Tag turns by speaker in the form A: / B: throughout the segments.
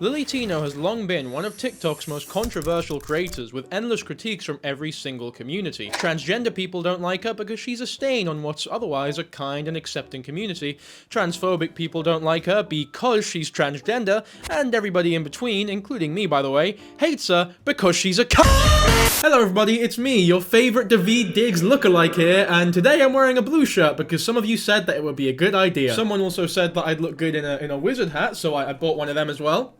A: Lily Contino has long been one of TikTok's most controversial creators, with endless critiques from every single community. Transgender people don't like her because she's a stain on what's otherwise a kind and accepting community. Transphobic people don't like her because she's transgender, and everybody in between, including me by the way, hates her because she's a Hello everybody, it's me, your favorite David Diggs lookalike here, and today I'm wearing a blue shirt because some of you said that it would be a good idea. Someone also said that I'd look good in a wizard hat, so I bought one of them as well.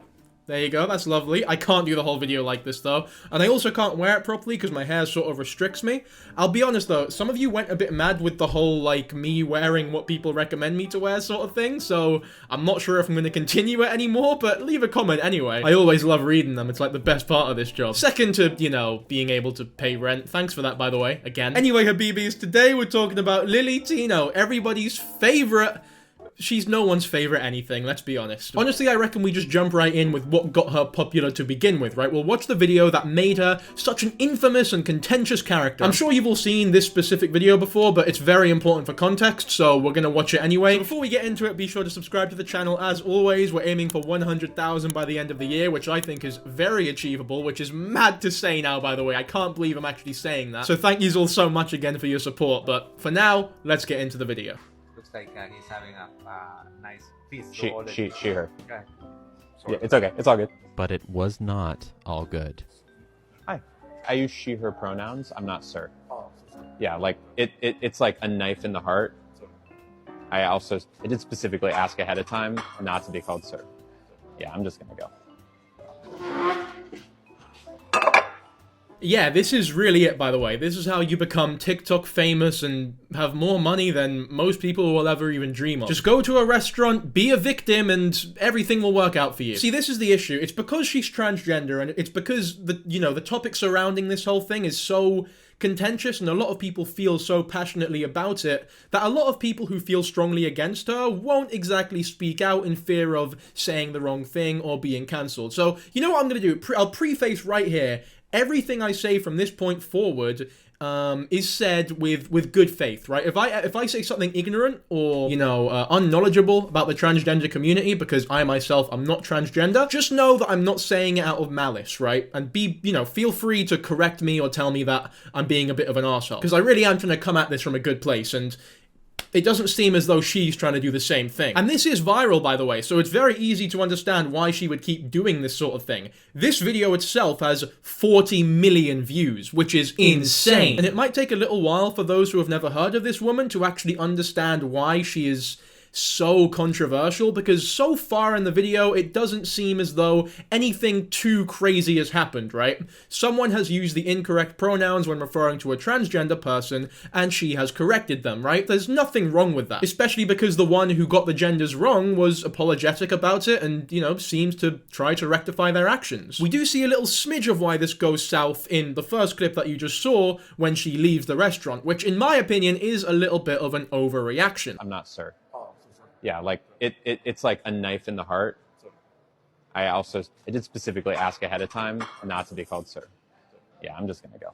A: There you go, that's lovely. I can't do the whole video like this though, and I also can't wear it properly because my hair sort of restricts me. I'll be honest though, some of you went a bit mad with the whole, like, me wearing what people recommend me to wear sort of thing, so I'm not sure if I'm going to continue it anymore, but leave a comment anyway. I always love reading them, it's like the best part of this job. Second to, you know, being able to pay rent. Thanks for that, by the way, again. Anyway, Habibis, today we're talking about Lily Contino, everybody's favorite. She's no one's favorite anything, let's be honest. Honestly, I reckon we just jump right in with what got her popular to begin with, right? We'll watch the video that made her such an infamous and contentious character. I'm sure you've all seen this specific video before, but it's very important for context, so we're gonna watch it anyway. So before we get into it, be sure to subscribe to the channel. As always, we're aiming for 100,000 by the end of the year, which I think is very achievable, which is mad to say now, by the way. I can't believe I'm actually saying that. So thank you all so much again for your support, but for now, let's get into the video.
B: Looks like he's having a nice feast.
C: She, her.
B: Okay.
C: Yeah, it's okay. It's all good.
D: But it was not all good.
C: Hi. I use she, her pronouns. I'm not sir.
B: Oh.
C: Yeah, like, it's like a knife in the heart. I did specifically ask ahead of time not to be called sir. Yeah, I'm just gonna go.
A: Yeah, this is really it, by the way. This is how you become TikTok famous and have more money than most people will ever even dream of. Just go to a restaurant, be a victim, and everything will work out for you. See, this is the issue. It's because she's transgender, and it's because the topic surrounding this whole thing is so contentious, and a lot of people feel so passionately about it that a lot of people who feel strongly against her won't exactly speak out in fear of saying the wrong thing or being cancelled. So, you know what I'm gonna do? I'll preface right here. Everything I say from this point forward is said with good faith, right? If I say something ignorant or, unknowledgeable about the transgender community because I myself am not transgender, just know that I'm not saying it out of malice, right? And feel free to correct me or tell me that I'm being a bit of an arsehole, because I really am trying to come at this from a good place, and it doesn't seem as though she's trying to do the same thing. And this is viral, by the way, so it's very easy to understand why she would keep doing this sort of thing. This video itself has 40 million views, which is insane. And it might take a little while for those who have never heard of this woman to actually understand why she is so controversial, because so far in the video it doesn't seem as though anything too crazy has happened, right? Someone has used the incorrect pronouns when referring to a transgender person, and she has corrected them, right? There's nothing wrong with that, especially because the one who got the genders wrong was apologetic about it and, seems to try to rectify their actions. We do see a little smidge of why this goes south in the first clip that you just saw when she leaves the restaurant, which in my opinion is a little bit of an overreaction.
C: I'm not sir. Yeah, like, it's like a knife in the heart. I did specifically ask ahead of time not to be called sir. Yeah, I'm just gonna go.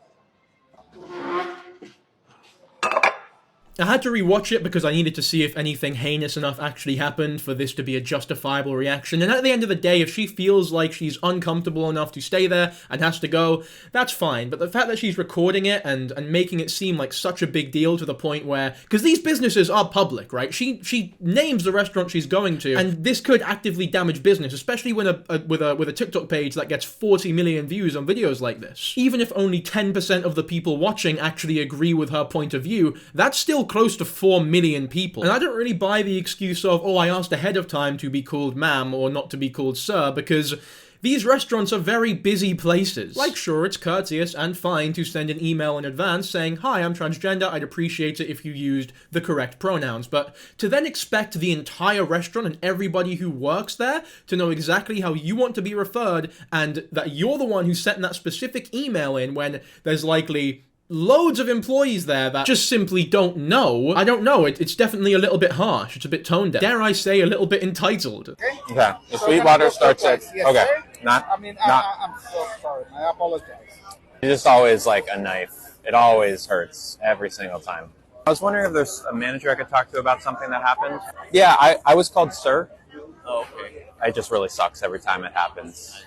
A: I had to rewatch it because I needed to see if anything heinous enough actually happened for this to be a justifiable reaction. And at the end of the day, if she feels like she's uncomfortable enough to stay there and has to go, that's fine. But the fact that she's recording it and making it seem like such a big deal to the point where, because these businesses are public, right? She names the restaurant she's going to, and this could actively damage business, especially when with a TikTok page that gets 40 million views on videos like this. Even if only 10% of the people watching actually agree with her point of view, that's still close to 4 million people. And I don't really buy the excuse of, oh, I asked ahead of time to be called ma'am or not to be called sir, because these restaurants are very busy places. Like, sure, it's courteous and fine to send an email in advance saying, hi, I'm transgender, I'd appreciate it if you used the correct pronouns. But to then expect the entire restaurant and everybody who works there to know exactly how you want to be referred, and that you're the one who sent that specific email in when there's likely loads of employees there that just simply don't know. I don't know, it's definitely a little bit harsh, it's a bit tone deaf. Dare I say a little bit entitled.
C: Okay, the Sweetwater starts at,
B: yes,
C: okay,
B: sir? I'm so sorry, I apologize.
C: It's just always like a knife. It always hurts, every single time. I was wondering if there's a manager I could talk to about something that happened. Yeah, I was called sir.
B: Oh, okay.
C: It just really sucks every time it happens.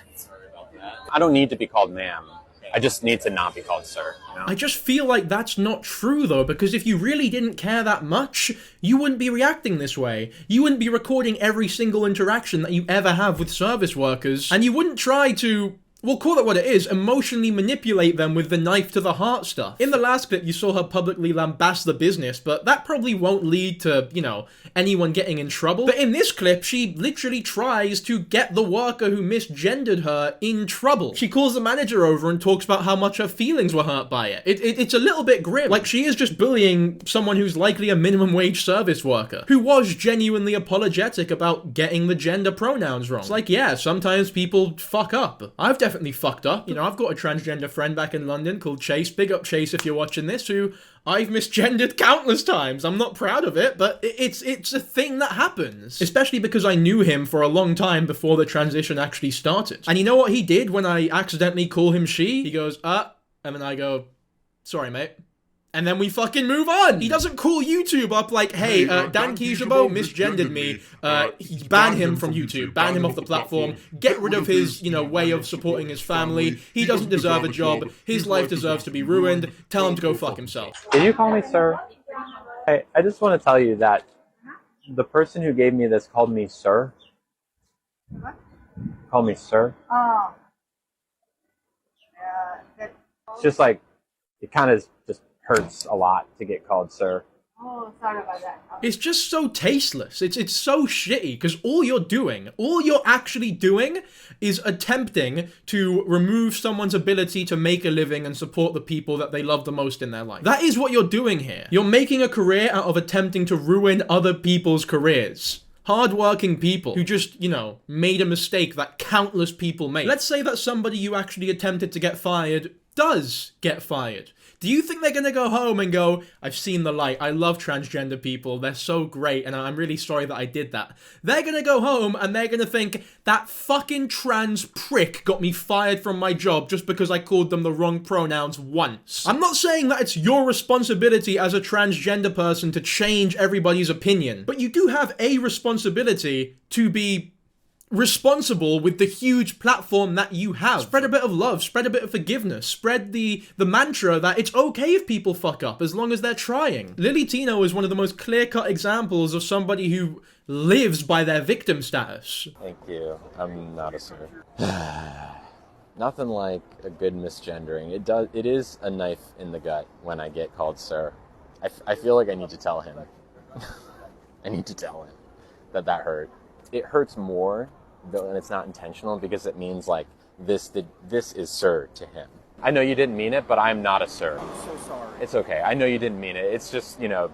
C: I don't need to be called ma'am. I just need to not be called sir. You know?
A: I just feel like that's not true, though, because if you really didn't care that much, you wouldn't be reacting this way. You wouldn't be recording every single interaction that you ever have with service workers, and you wouldn't try to... we'll call it what it is, emotionally manipulate them with the knife to the heart stuff. In the last clip, you saw her publicly lambast the business, but that probably won't lead to, you know, anyone getting in trouble. But in this clip, she literally tries to get the worker who misgendered her in trouble. She calls the manager over and talks about how much her feelings were hurt by it. It's a little bit grim. Like, she is just bullying someone who's likely a minimum wage service worker, who was genuinely apologetic about getting the gender pronouns wrong. It's like, yeah, sometimes people fuck up. I've definitely fucked up. You know, I've got a transgender friend back in London called Chase. Big up Chase if you're watching this, who I've misgendered countless times. I'm not proud of it, but it's a thing that happens. Especially because I knew him for a long time before the transition actually started. And you know what he did when I accidentally call him she? He goes, and then I go, sorry, mate. And then we fucking move on. He doesn't call YouTube up like, hey, Dankyjabo misgendered me. Ban him from YouTube. Ban him off the platform. Get rid of his, you know, way of supporting his family. He doesn't deserve a job. His life deserves to be ruined. Tell him to go fuck himself.
C: Did you call me sir? I just want to tell you that the person who gave me this called me sir.
E: What?
C: Called me sir.
E: Oh.
C: It's just like, it kind of just hurts a lot to get called sir.
E: Oh, sorry about that.
A: It's just so tasteless. It's so shitty, because all you're actually doing is attempting to remove someone's ability to make a living and support the people that they love the most in their life. That is what you're doing here. You're making a career out of attempting to ruin other people's careers. Hard-working people who just, you know, made a mistake that countless people make. Let's say that somebody you actually attempted to get fired does get fired. Do you think they're gonna go home and go, I've seen the light, I love transgender people, they're so great, and I'm really sorry that I did that? They're gonna go home and they're gonna think, that fucking trans prick got me fired from my job just because I called them the wrong pronouns once. I'm not saying that it's your responsibility as a transgender person to change everybody's opinion, but you do have a responsibility to be responsible with the huge platform that you have. Spread a bit of love, spread a bit of forgiveness, spread the mantra that it's okay if people fuck up as long as they're trying. Lily Contino is one of the most clear-cut examples of somebody who lives by their victim status.
C: Thank you. I'm not a sir. Nothing like a good misgendering. It is a knife in the gut when I get called sir. I feel like I need to tell him. I need to tell him that hurt. It hurts more, though, and it's not intentional, because it means like this is sir to him. I know you didn't mean it, but I'm not a sir.
F: I'm so sorry.
C: It's okay. I know you didn't mean it. It's just, you know,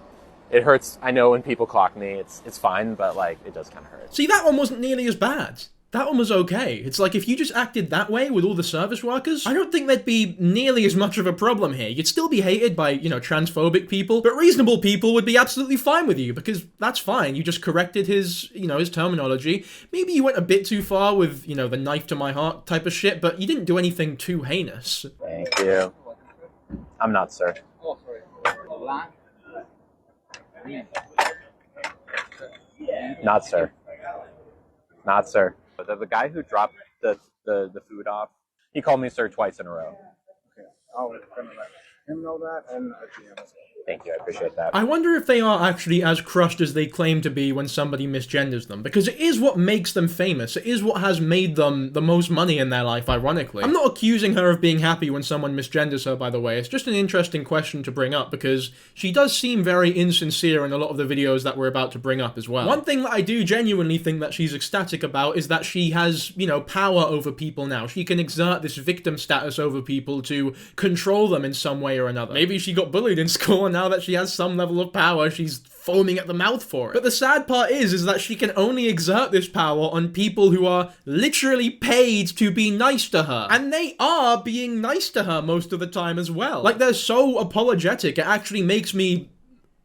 C: it hurts. I know when people clock me, it's fine, but like it does kind of hurt.
A: See, that one wasn't nearly as bad. That one was okay. It's like, if you just acted that way with all the service workers, I don't think there'd be nearly as much of a problem here. You'd still be hated by, you know, transphobic people, but reasonable people would be absolutely fine with you, because that's fine. You just corrected his, you know, his terminology. Maybe you went a bit too far with, you know, the knife to my heart type of shit, but you didn't do anything too heinous.
C: Thank you. I'm not sir. Not sir. Not sir. The guy who dropped the food off, he called me sir twice in a row.
F: Okay, I'll let him know that, and GM as well.
C: Thank you, I appreciate that.
A: I wonder if they are actually as crushed as they claim to be when somebody misgenders them, because it is what makes them famous. It is what has made them the most money in their life, ironically. I'm not accusing her of being happy when someone misgenders her, by the way. It's just an interesting question to bring up, because she does seem very insincere in a lot of the videos that we're about to bring up as well. One thing that I do genuinely think that she's ecstatic about is that she has, you know, power over people now. She can exert this victim status over people to control them in some way or another. Maybe she got bullied in school, and now that she has some level of power, she's foaming at the mouth for it. But the sad part is that she can only exert this power on people who are literally paid to be nice to her. And they are being nice to her most of the time as well. Like, they're so apologetic, it actually makes me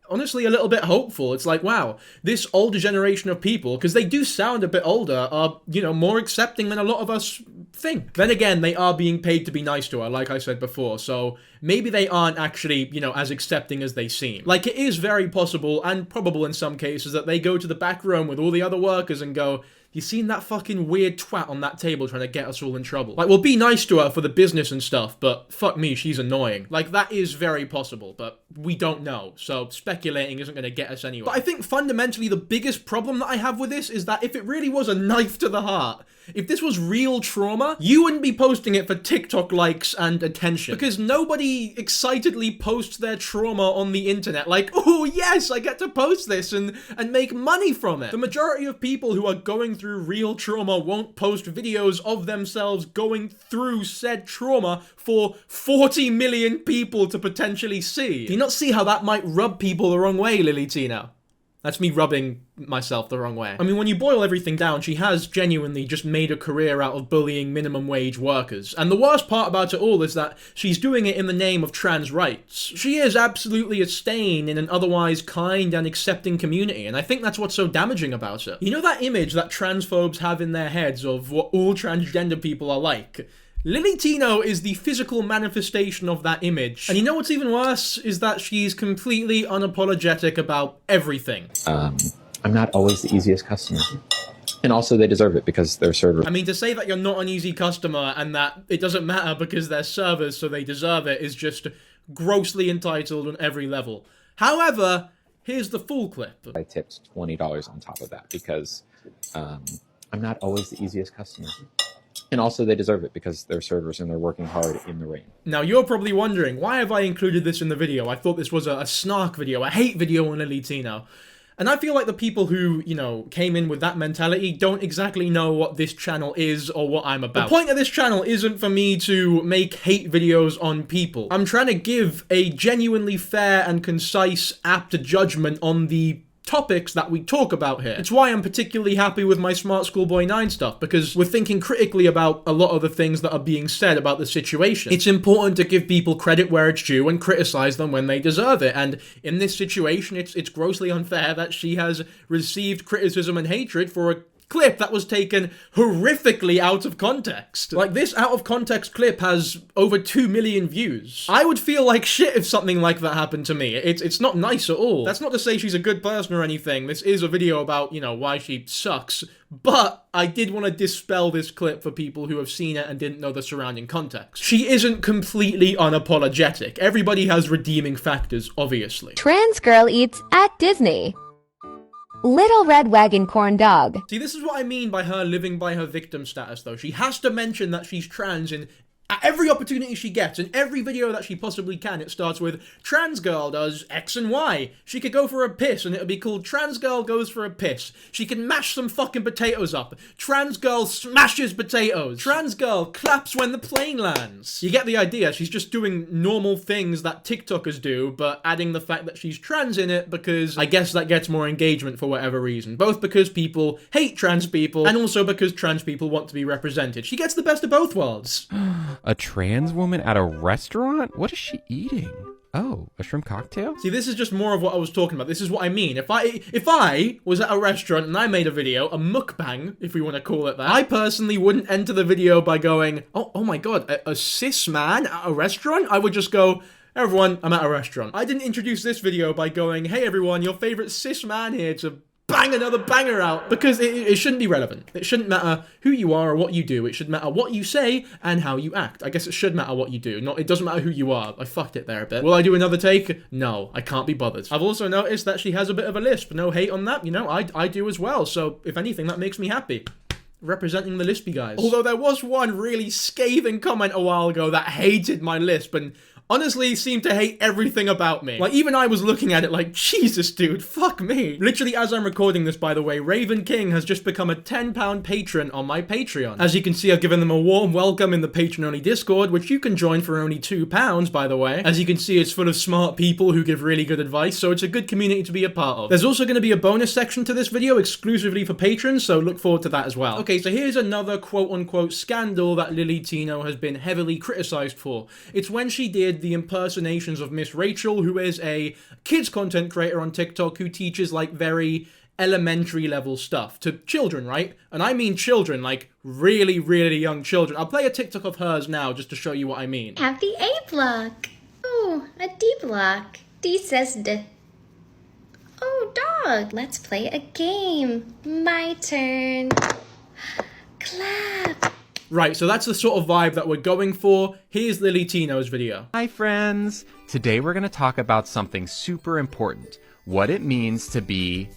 A: honestly a little bit hopeful. It's like, wow, this older generation of people, because they do sound a bit older, are, you know, more accepting than a lot of us think. Then again, they are being paid to be nice to her, like I said before, so maybe they aren't actually, you know, as accepting as they seem. Like, it is very possible, and probable in some cases, that they go to the back room with all the other workers and go, You seen that fucking weird twat on that table trying to get us all in trouble? Like, we'll be nice to her for the business and stuff, but fuck me, she's annoying. Like, that is very possible, but we don't know, so speculating isn't gonna get us anywhere. But I think fundamentally the biggest problem that I have with this is that if it really was a knife to the heart, if this was real trauma, you wouldn't be posting it for TikTok likes and attention. Because nobody excitedly posts their trauma on the internet like, oh yes, I get to post this and make money from it. The majority of people who are going through real trauma won't post videos of themselves going through said trauma for 40 million people to potentially see. Do you not see how that might rub people the wrong way, Lily Contino? That's me rubbing myself the wrong way. I mean, when you boil everything down, she has genuinely just made a career out of bullying minimum wage workers. And the worst part about it all is that she's doing it in the name of trans rights. She is absolutely a stain in an otherwise kind and accepting community, and I think that's what's so damaging about it. You know that image that transphobes have in their heads of what all transgender people are like? Lily Tino is the physical manifestation of that image. And you know what's even worse? Is that she's completely unapologetic about everything.
C: I'm not always the easiest customer. And also they deserve it because they're servers.
A: I mean, to say that you're not an easy customer and that it doesn't matter because they're servers so they deserve it is just grossly entitled on every level. However, here's the full clip.
C: I tipped $20 on top of that because I'm not always the easiest customer. And also they deserve it because they're servers and they're working hard in the rain.
A: Now you're probably wondering, why have I included this in the video? I thought this was a snark video, a hate video on Lily Tino. And I feel like the people who, you know, came in with that mentality don't exactly know what this channel is or what I'm about. The point of this channel isn't for me to make hate videos on people. I'm trying to give a genuinely fair and concise, apt judgment on the topics that we talk about here. It's why I'm particularly happy with my Smart Schoolboy 9 stuff, because we're thinking critically about a lot of the things that are being said about the situation. It's important to give people credit where it's due and criticize them when they deserve it, and in this situation, it's grossly unfair that she has received criticism and hatred for a clip that was taken horrifically out of context. Like, this out of context clip has over 2 million views. I would feel like shit if something like that happened to me. It's not nice at all. That's not to say she's a good person or anything. This is a video about, you know, why she sucks. But I did want to dispel this clip for people who have seen it and didn't know the surrounding context. She isn't completely unapologetic. Everybody has redeeming factors, obviously.
G: Trans girl eats at Disney. Little red wagon corn dog.
A: See, this is what I mean by her living by her victim status, though. She has to mention that she's trans in every opportunity she gets. In every video that she possibly can, it starts with, trans girl does X and Y. She could go for a piss, and it would be called trans girl goes for a piss. She can mash some fucking potatoes up. Trans girl smashes potatoes. Trans girl claps when the plane lands. You get the idea. She's just doing normal things that TikTokers do, but adding the fact that she's trans in it because I guess that gets more engagement for whatever reason. Both because people hate trans people, and also because trans people want to be represented. She gets the best of both worlds.
D: A trans woman at a restaurant? What is she eating? Oh, a shrimp cocktail?
A: See, this is just more of what I was talking about. This is what I mean. If I was at a restaurant and I made a video, a mukbang, if we want to call it that, I personally wouldn't enter the video by going, oh my god, a cis man at a restaurant? I would just go, hey everyone, I'm at a restaurant. I didn't introduce this video by going, hey everyone, your favorite cis man here to bang another banger out, because it shouldn't be relevant. It shouldn't matter who you are or what you do. It should matter what you say and how you act. I guess it should matter what you do. It doesn't matter who you are. I fucked it there a bit. Will I do another take? No, I can't be bothered. I've also noticed that she has a bit of a lisp. No hate on that, you know, I do as well. So if anything, that makes me happy. Representing the lispy guys. Although there was one really scathing comment a while ago that hated my lisp and honestly seemed to hate everything about me. Like, even I was looking at it like, Jesus, dude, fuck me. Literally, as I'm recording this, by the way, Raven King has just become a £10 patron on my Patreon. As you can see, I've given them a warm welcome in the patron-only Discord, which you can join for only £2, by the way. As you can see, it's full of smart people who give really good advice, so it's a good community to be a part of. There's also going to be a bonus section to this video exclusively for patrons, so look forward to that as well. Okay, so here's another quote-unquote scandal that Lily Tino has been heavily criticized for. It's when she did the impersonations of Miss Rachel, who is a kids content creator on TikTok who teaches like very elementary level stuff to children, right? And I mean children, like really, really young children. I'll play a TikTok of hers now just to show you what I mean.
H: Have the A block. Oh, a D block. D says D. Oh, dog. Let's play a game. My turn. Clap.
A: Right, so that's the sort of vibe that we're going for. Here's Lily Tino's video.
D: Hi friends! Today we're going to talk about something super important. What it means to be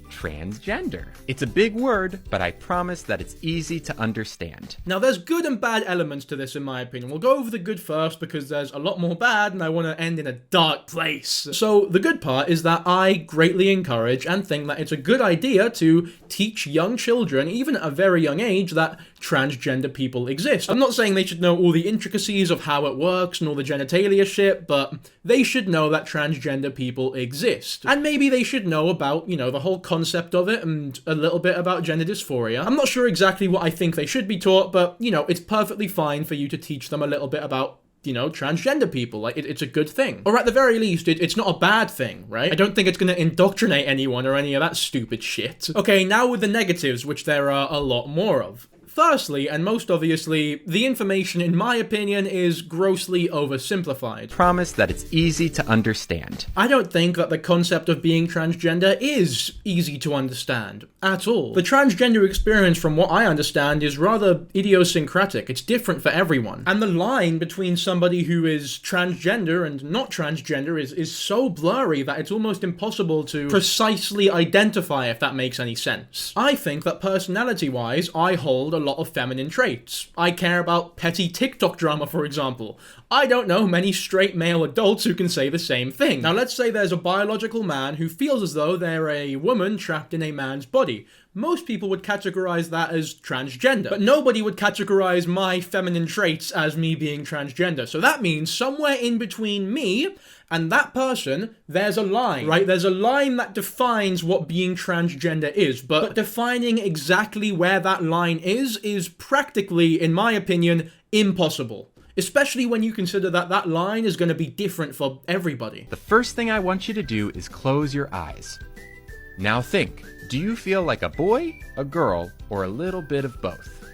D: transgender. It's a big word, but I promise that it's easy to understand.
A: Now, there's good and bad elements to this, in my opinion. We'll go over the good first because there's a lot more bad and I want to end in a dark place. So, the good part is that I greatly encourage and think that it's a good idea to teach young children, even at a very young age, that transgender people exist. I'm not saying they should know all the intricacies of how it works and all the genitalia shit, but they should know that transgender people exist. And maybe they should know about, the whole concept of it and a little bit about gender dysphoria. I'm not sure exactly what I think they should be taught, but, it's perfectly fine for you to teach them a little bit about transgender people. Like, it's a good thing. Or at the very least, it's not a bad thing, right? I don't think it's gonna indoctrinate anyone or any of that stupid shit. Okay, now with the negatives, which there are a lot more of. Firstly, and most obviously, the information, in my opinion, is grossly oversimplified.
D: Promise that it's easy to understand.
A: I don't think that the concept of being transgender is easy to understand at all. The transgender experience, from what I understand, is rather idiosyncratic. It's different for everyone. And the line between somebody who is transgender and not transgender is so blurry that it's almost impossible to precisely identify, if that makes any sense. I think that personality-wise, I hold a lot of feminine traits. I care about petty TikTok drama, for example. I don't know many straight male adults who can say the same thing. Now, let's say there's a biological man who feels as though they're a woman trapped in a man's body. Most people would categorize that as transgender, but nobody would categorize my feminine traits as me being transgender. So that means somewhere in between me and that person, there's a line, right? There's a line that defines what being transgender is, but defining exactly where that line is practically, in my opinion, impossible. Especially when you consider that that line is going to be different for everybody.
D: The first thing I want you to do is close your eyes. Now think, do you feel like a boy, a girl, or a little bit of both?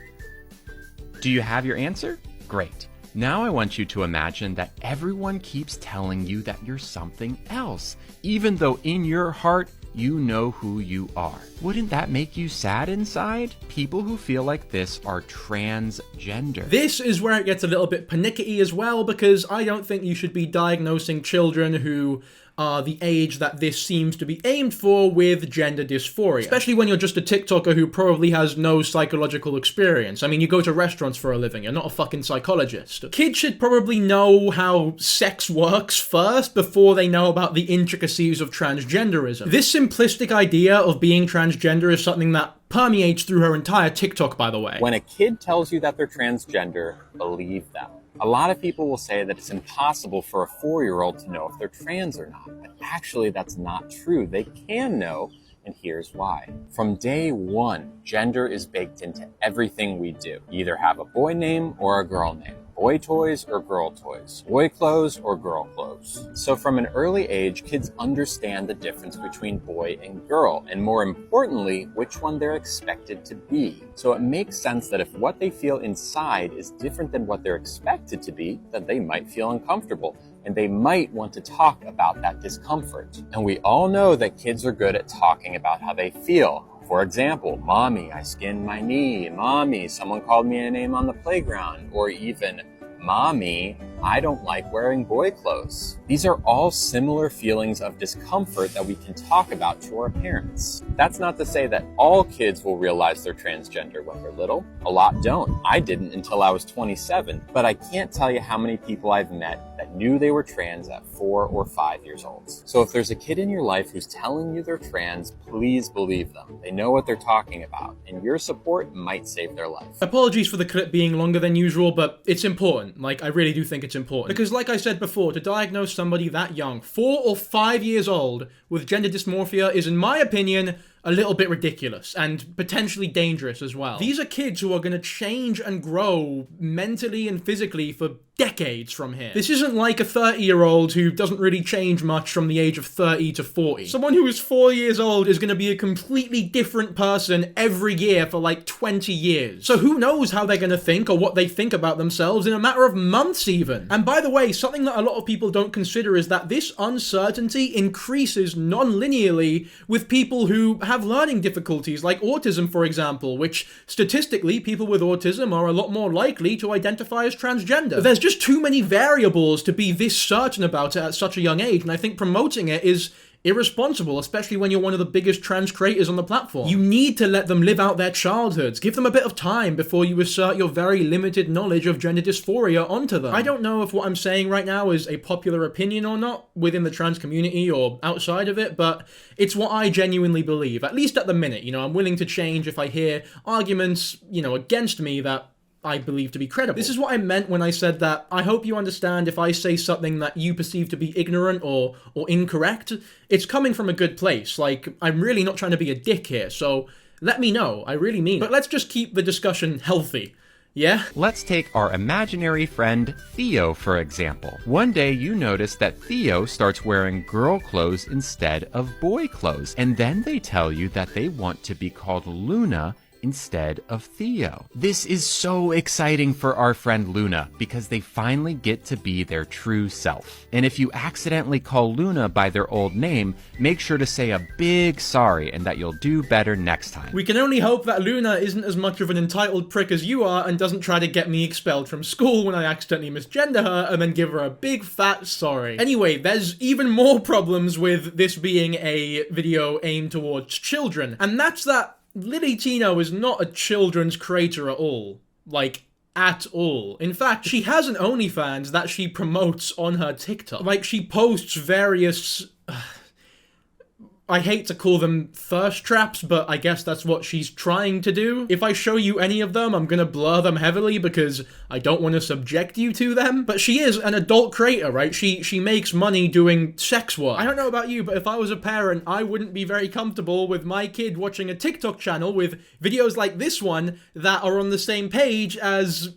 D: Do you have your answer? Great. Now I want you to imagine that everyone keeps telling you that you're something else, even though in your heart you know who you are. Wouldn't that make you sad inside? People who feel like this are transgender.
A: This is where it gets a little bit panicky as well, because I don't think you should be diagnosing children who are the age that this seems to be aimed for with gender dysphoria. Especially when you're just a TikToker who probably has no psychological experience. I mean, you go to restaurants for a living, you're not a fucking psychologist. Kids should probably know how sex works first before they know about the intricacies of transgenderism. This simplistic idea of being transgender is something that permeates through her entire TikTok, by the way.
C: When a kid tells you that they're transgender, believe them. A lot of people will say that it's impossible for a 4-year-old to know if they're trans or not, but actually that's not true. They can know, and here's why. From day one, gender is baked into everything we do. You either have a boy name or a girl name. Boy toys or girl toys, boy clothes or girl clothes. So from an early age, kids understand the difference between boy and girl, and more importantly, which one they're expected to be. So it makes sense that if what they feel inside is different than what they're expected to be, then they might feel uncomfortable, and they might want to talk about that discomfort. And we all know that kids are good at talking about how they feel. For example, mommy, I skinned my knee. Mommy, someone called me a name on the playground. Or even, mommy, I don't like wearing boy clothes. These are all similar feelings of discomfort that we can talk about to our parents. That's not to say that all kids will realize they're transgender when they're little. A lot don't. I didn't until I was 27, but I can't tell you how many people I've met that knew they were trans at 4 or 5 years old. So if there's a kid in your life who's telling you they're trans, please believe them. They know what they're talking about, and your support might save their life.
A: Apologies for the clip being longer than usual, but it's important. Like, I really do think it's important. Because like I said before, to diagnose somebody that young, 4 or 5 years old, with gender dysmorphia is, in my opinion, a little bit ridiculous and potentially dangerous as well. These are kids who are going to change and grow mentally and physically for decades from here. This isn't like a 30-year-old who doesn't really change much from the age of 30 to 40. Someone who is 4 years old is going to be a completely different person every year for like 20 years. So who knows how they're going to think or what they think about themselves in a matter of months even. And by the way, something that a lot of people don't consider is that this uncertainty increases non-linearly with people who have learning difficulties, like autism, for example, which statistically, people with autism are a lot more likely to identify as transgender. There's just too many variables to be this certain about it at such a young age, and I think promoting it is irresponsible, especially when you're one of the biggest trans creators on the platform. You need to let them live out their childhoods. Give them a bit of time before you assert your very limited knowledge of gender dysphoria onto them. I don't know if what I'm saying right now is a popular opinion or not within the trans community or outside of it, but it's what I genuinely believe, at least at the minute. You know, I'm willing to change if I hear arguments, you know, against me that I believe to be credible. This is what I meant when I said that I hope you understand if I say something that you perceive to be ignorant or incorrect, it's coming from a good place. Like, I'm really not trying to be a dick here, so let me know. I really mean it. But let's just keep the discussion healthy. Yeah?
D: Let's take our imaginary friend Theo, for example. One day you notice that Theo starts wearing girl clothes instead of boy clothes, and then they tell you that they want to be called Luna instead of Theo. This is so exciting for our friend Luna because they finally get to be their true self. And if you accidentally call Luna by their old name, make sure to say a big sorry and that you'll do better next time.
A: We can only hope that Luna isn't as much of an entitled prick as you are and doesn't try to get me expelled from school when I accidentally misgender her and then give her a big fat sorry. Anyway, there's even more problems with this being a video aimed towards children, and that's that Lily Tino is not a children's creator at all. Like, at all. In fact, she has an OnlyFans that she promotes on her TikTok. Like, she posts various I hate to call them thirst traps, but I guess that's what she's trying to do. If I show you any of them, I'm gonna blur them heavily because I don't want to subject you to them. But she is an adult creator, right? She makes money doing sex work. I don't know about you, but if I was a parent, I wouldn't be very comfortable with my kid watching a TikTok channel with videos like this one that are on the same page as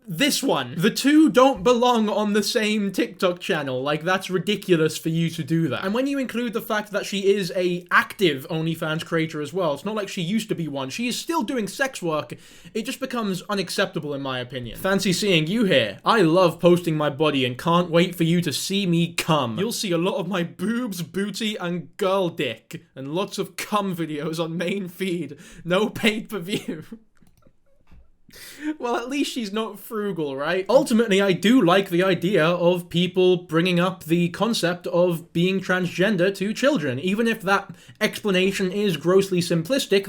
A: this one. The two don't belong on the same TikTok channel. Like, that's ridiculous for you to do that. And when you include the fact that she is a active OnlyFans creator as well, it's not like she used to be one. She is still doing sex work. It just becomes unacceptable in my opinion. Fancy seeing you here. I love posting my body and can't wait for you to see me cum. You'll see a lot of my boobs, booty, and girl dick, and lots of cum videos on main feed. No pay-per-view. Well, at least she's not frugal, right? Ultimately, I do like the idea of people bringing up the concept of being transgender to children. Even if that explanation is grossly simplistic,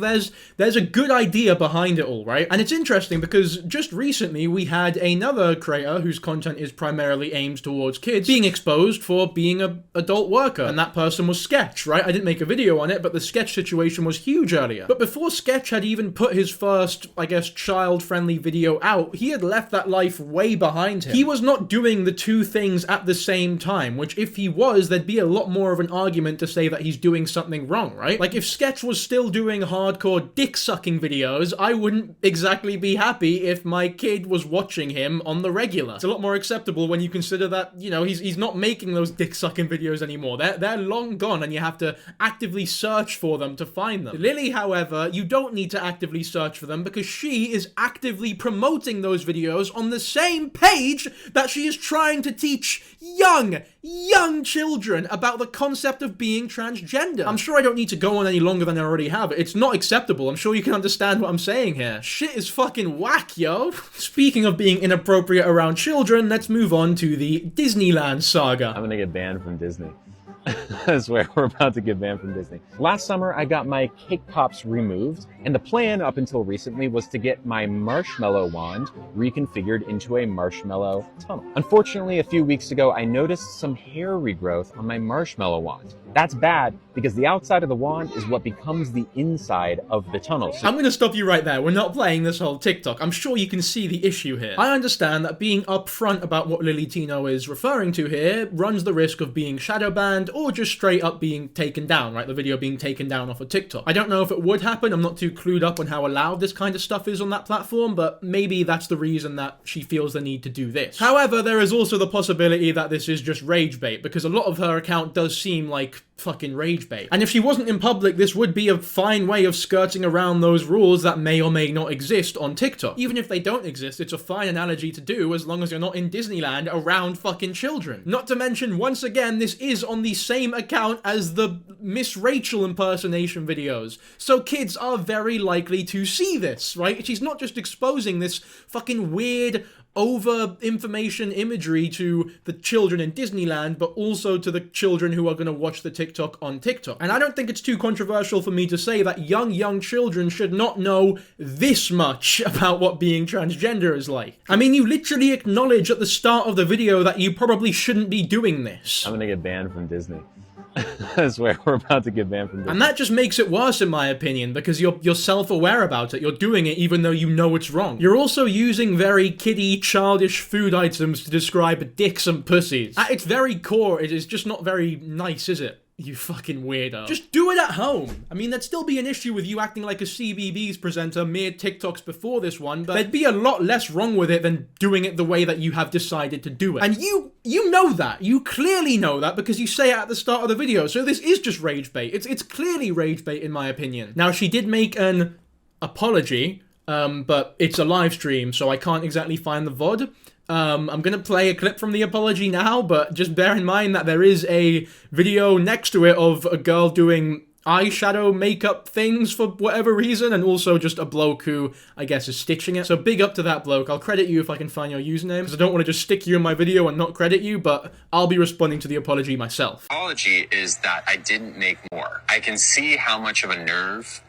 A: there's a good idea behind it all, right? And it's interesting because just recently we had another creator whose content is primarily aimed towards kids being exposed for being an adult worker, and that person was Sketch, right? I didn't make a video on it, but the Sketch situation was huge earlier. But before Sketch had even put his first, I guess, child-friendly video out, he had left that life way behind him. He was not doing the two things at the same time, which if he was, there'd be a lot more of an argument to say that he's doing something wrong, right? Like, if Sketch was still doing hardcore dick-sucking videos, I wouldn't exactly be happy if my kid was watching him on the regular. It's a lot more acceptable when you consider that, you know, he's not making those dick-sucking videos anymore. They're long gone and you have to actively search for them to find them. Lily, however, you don't need to actively search for them because she is actively promoting those videos on the same page that she is trying to teach young children about the concept of being transgender. I'm sure I don't need to go on any longer than I already have. It's not acceptable. I'm sure you can understand what I'm saying here. Shit is fucking whack, yo. Speaking of being inappropriate around children, let's move on to the Disneyland saga.
C: I'm gonna get banned from Disney. I swear, we're about to get banned from Disney. Last summer, I got my cake pops removed, and the plan up until recently was to get my marshmallow wand reconfigured into a marshmallow tunnel. Unfortunately, a few weeks ago, I noticed some hair regrowth on my marshmallow wand. That's bad because the outside of the wand is what becomes the inside of the tunnel. So
A: I'm gonna stop you right there. We're not playing this whole TikTok. I'm sure you can see the issue here. I understand that being upfront about what Lily Tino is referring to here runs the risk of being shadow banned or just straight up being taken down, right? The video being taken down off of TikTok. I don't know if it would happen. I'm not too clued up on how allowed this kind of stuff is on that platform, but maybe that's the reason that she feels the need to do this. However, there is also the possibility that this is just rage bait because a lot of her account does seem like fucking rage bait. And if she wasn't in public, this would be a fine way of skirting around those rules that may or may not exist on TikTok. Even if they don't exist, it's a fine analogy to do as long as you're not in Disneyland around fucking children. Not to mention, once again, this is on the same account as the Miss Rachel impersonation videos. So kids are very likely to see this, right? She's not just exposing this fucking weird over-information imagery to the children in Disneyland, but also to the children who are going to watch the TikTok on TikTok. And I don't think it's too controversial for me to say that young children should not know this much about what being transgender is like. I mean, you literally acknowledge at the start of the video that you probably shouldn't be doing this.
C: I'm gonna get banned from Disney. I swear we're about to get banned from Disney.
A: And that just makes it worse, in my opinion, because you're self-aware about it. You're doing it even though you know it's wrong. You're also using very kiddie, childish food items to describe dicks and pussies. At its very core, it is just not very nice, is it? You fucking weirdo. Just do it at home. I mean, there'd still be an issue with you acting like a CBeebies presenter mere TikToks before this one, but there'd be a lot less wrong with it than doing it the way that you have decided to do it. And you know that. You clearly know that because you say it at the start of the video, so this is just rage bait. It's clearly rage bait in my opinion. Now, she did make an apology, but it's a live stream, so I can't exactly find the VOD. I'm gonna play a clip from the apology now, but just bear in mind that there is a video next to it of a girl doing eyeshadow makeup things for whatever reason, and also just a bloke who, I guess, is stitching it. So big up to that bloke. I'll credit you if I can find your username, because I don't want to just stick you in my video and not credit you, but I'll be responding to the apology myself.
I: Apology is that I didn't make more. I can see how much of a nerve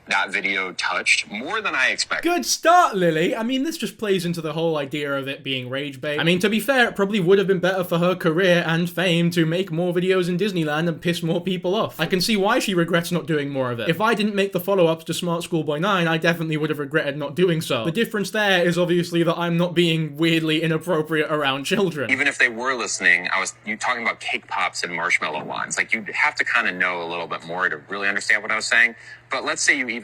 I: that video touched, more than I expected.
A: Good start, Lily. I mean, this just plays into the whole idea of it being rage bait. I mean, to be fair, it probably would have been better for her career and fame to make more videos in Disneyland and piss more people off. I can see why she regrets not doing more of it. If I didn't make the follow-ups to Smart Schoolboy 9, I definitely would have regretted not doing so. The difference there is obviously that I'm not being weirdly inappropriate around children.
I: Even if they were listening, you talking about cake pops and marshmallow wands. Like, you'd have to kind of know a little bit more to really understand what I was saying. But let's say you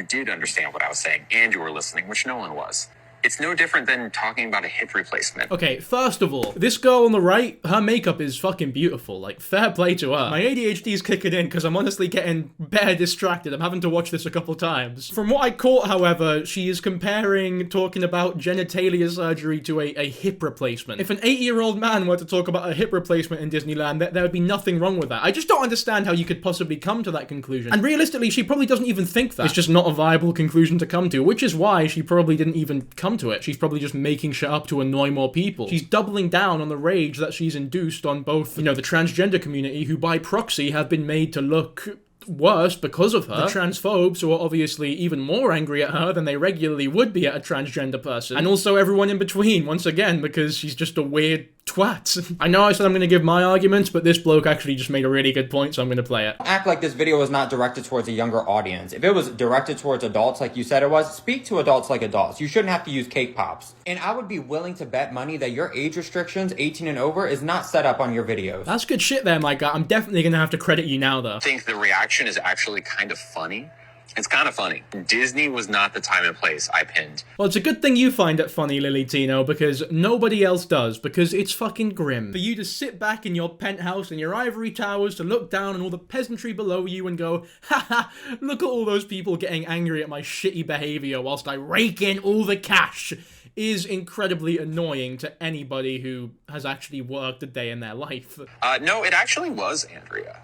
I: did understand what I was saying and you were listening, which no one was. It's no different than talking about a hip replacement.
A: Okay, first of all, this girl on the right, her makeup is fucking beautiful. Like, fair play to her. My ADHD is kicking in because I'm honestly getting bare distracted. I'm having to watch this a couple times. From what I caught, however, she is talking about genitalia surgery to a hip replacement. If an 80-year-old man were to talk about a hip replacement in Disneyland, there would be nothing wrong with that. I just don't understand how you could possibly come to that conclusion. And realistically, she probably doesn't even think that. It's just not a viable conclusion to come to, which is why she probably didn't even come to it. She's probably just making shit up to annoy more people. She's doubling down on the rage that she's induced on both, the transgender community, who by proxy have been made to look worse because of her. The transphobes, who are obviously even more angry at her than they regularly would be at a transgender person. And also everyone in between, once again, because she's just a weird twat. I know I said I'm going to give my arguments, but this bloke actually just made a really good point, so I'm going to play it.
J: Act like this video is not directed towards a younger audience. If it was directed towards adults like you said it was, speak to adults like adults. You shouldn't have to use cake pops. And I would be willing to bet money that your age restrictions, 18 and over, is not set up on your videos.
A: That's good shit there, my guy. I'm definitely going to have to credit you now, though.
I: I think the reaction is actually kind of funny. It's kind of funny. Disney was not the time and place I pinned.
A: Well, it's a good thing you find it funny, Lily Tino, because nobody else does, because it's fucking grim. For you to sit back in your penthouse in your ivory towers, to look down on all the peasantry below you and go, haha, look at all those people getting angry at my shitty behavior whilst I rake in all the cash, is incredibly annoying to anybody who has actually worked a day in their life.
I: No, it actually was, Andrea.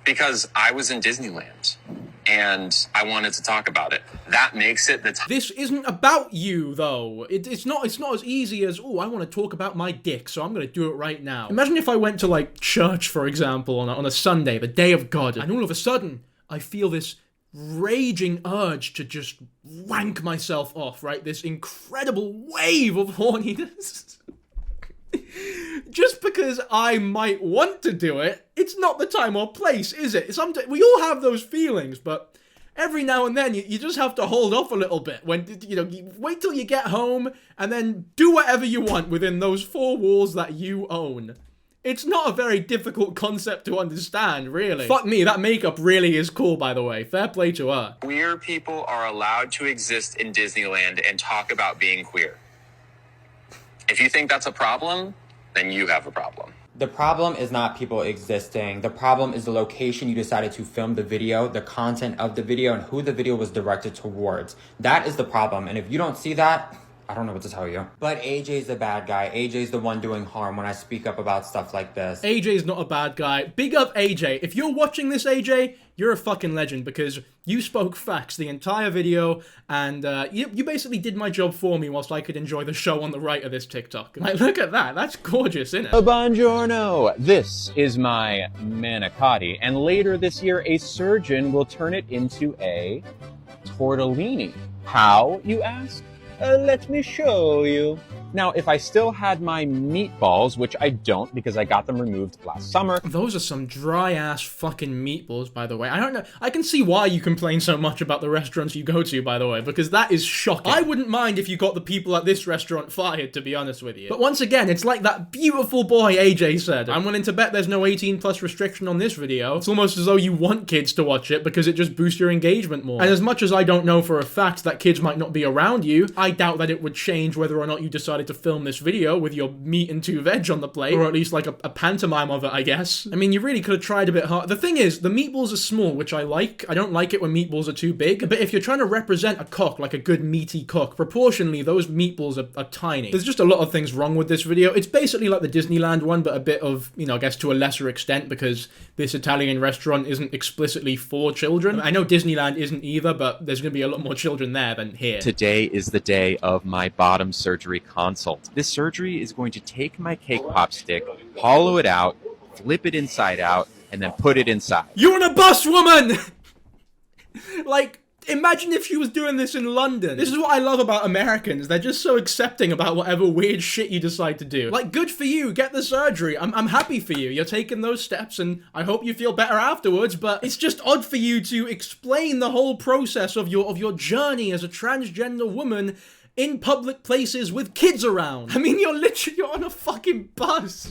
I: Because I was in Disneyland and I wanted to talk about it. That makes it the time.
A: This isn't about you, though. It's not as easy as, oh, I want to talk about my dick, so I'm going to do it right now. Imagine if I went to, like, church, for example, on a Sunday, the day of God, and all of a sudden, I feel this raging urge to just wank myself off, right? This incredible wave of horniness. Just because I might want to do it, it's not the time or place, is it? We all have those feelings, but every now and then you just have to hold off a little bit. When, you wait till you get home and then do whatever you want within those four walls that you own. It's not a very difficult concept to understand, really. Fuck me, that makeup really is cool, by the way. Fair play to her.
I: Queer people are allowed to exist in Disneyland and talk about being queer. If you think that's a problem, then you have a problem.
J: The problem is not people existing. The problem is the location you decided to film the video, the content of the video, and who the video was directed towards. That is the problem. And if you don't see that, I don't know what to tell you. But AJ's the bad guy. AJ's the one doing harm when I speak up about stuff like this.
A: AJ's not a bad guy. Big up AJ. If you're watching this, AJ, you're a fucking legend because you spoke facts the entire video and you basically did my job for me whilst I could enjoy the show on the right of this TikTok. Like, look at that. That's gorgeous, isn't it?
C: Buongiorno! This is my manicotti, and later this year a surgeon will turn it into a tortellini. How, you ask? Let me show you. Now, if I still had my meatballs, which I don't because I got them removed last summer.
A: Those are some dry-ass fucking meatballs, by the way. I don't know. I can see why you complain so much about the restaurants you go to, by the way, because that is shocking. I wouldn't mind if you got the people at this restaurant fired, to be honest with you. But once again, it's like that beautiful boy AJ said. I'm willing to bet there's no 18+ restriction on this video. It's almost as though you want kids to watch it because it just boosts your engagement more. And as much as I don't know for a fact that kids might not be around you, I doubt that it would change whether or not you decided to film this video with your meat and 2 veg on the plate, or at least like a pantomime of it, I guess. I mean, you really could have tried a bit hard. The thing is, the meatballs are small, which I like. I don't like it when meatballs are too big, but if you're trying to represent a cook, like a good meaty cook, proportionally, those meatballs are tiny. There's just a lot of things wrong with this video. It's basically like the Disneyland one, but a bit of, you know, I guess to a lesser extent, because this Italian restaurant isn't explicitly for children. I know Disneyland isn't either, but there's gonna be a lot more children there than here.
D: Today is the day of my bottom surgery consult. This surgery is going to take my cake pop stick, hollow it out, flip it inside out, and then put it inside.
A: You're on a bus, woman! Like, imagine if she was doing this in London. This is what I love about Americans. They're just so accepting about whatever weird shit you decide to do. Like, good for you. Get the surgery. I'm happy for you. You're taking those steps, and I hope you feel better afterwards, but it's just odd for you to explain the whole process of your journey as a transgender woman in public places with kids around. I mean, you're on a fucking bus.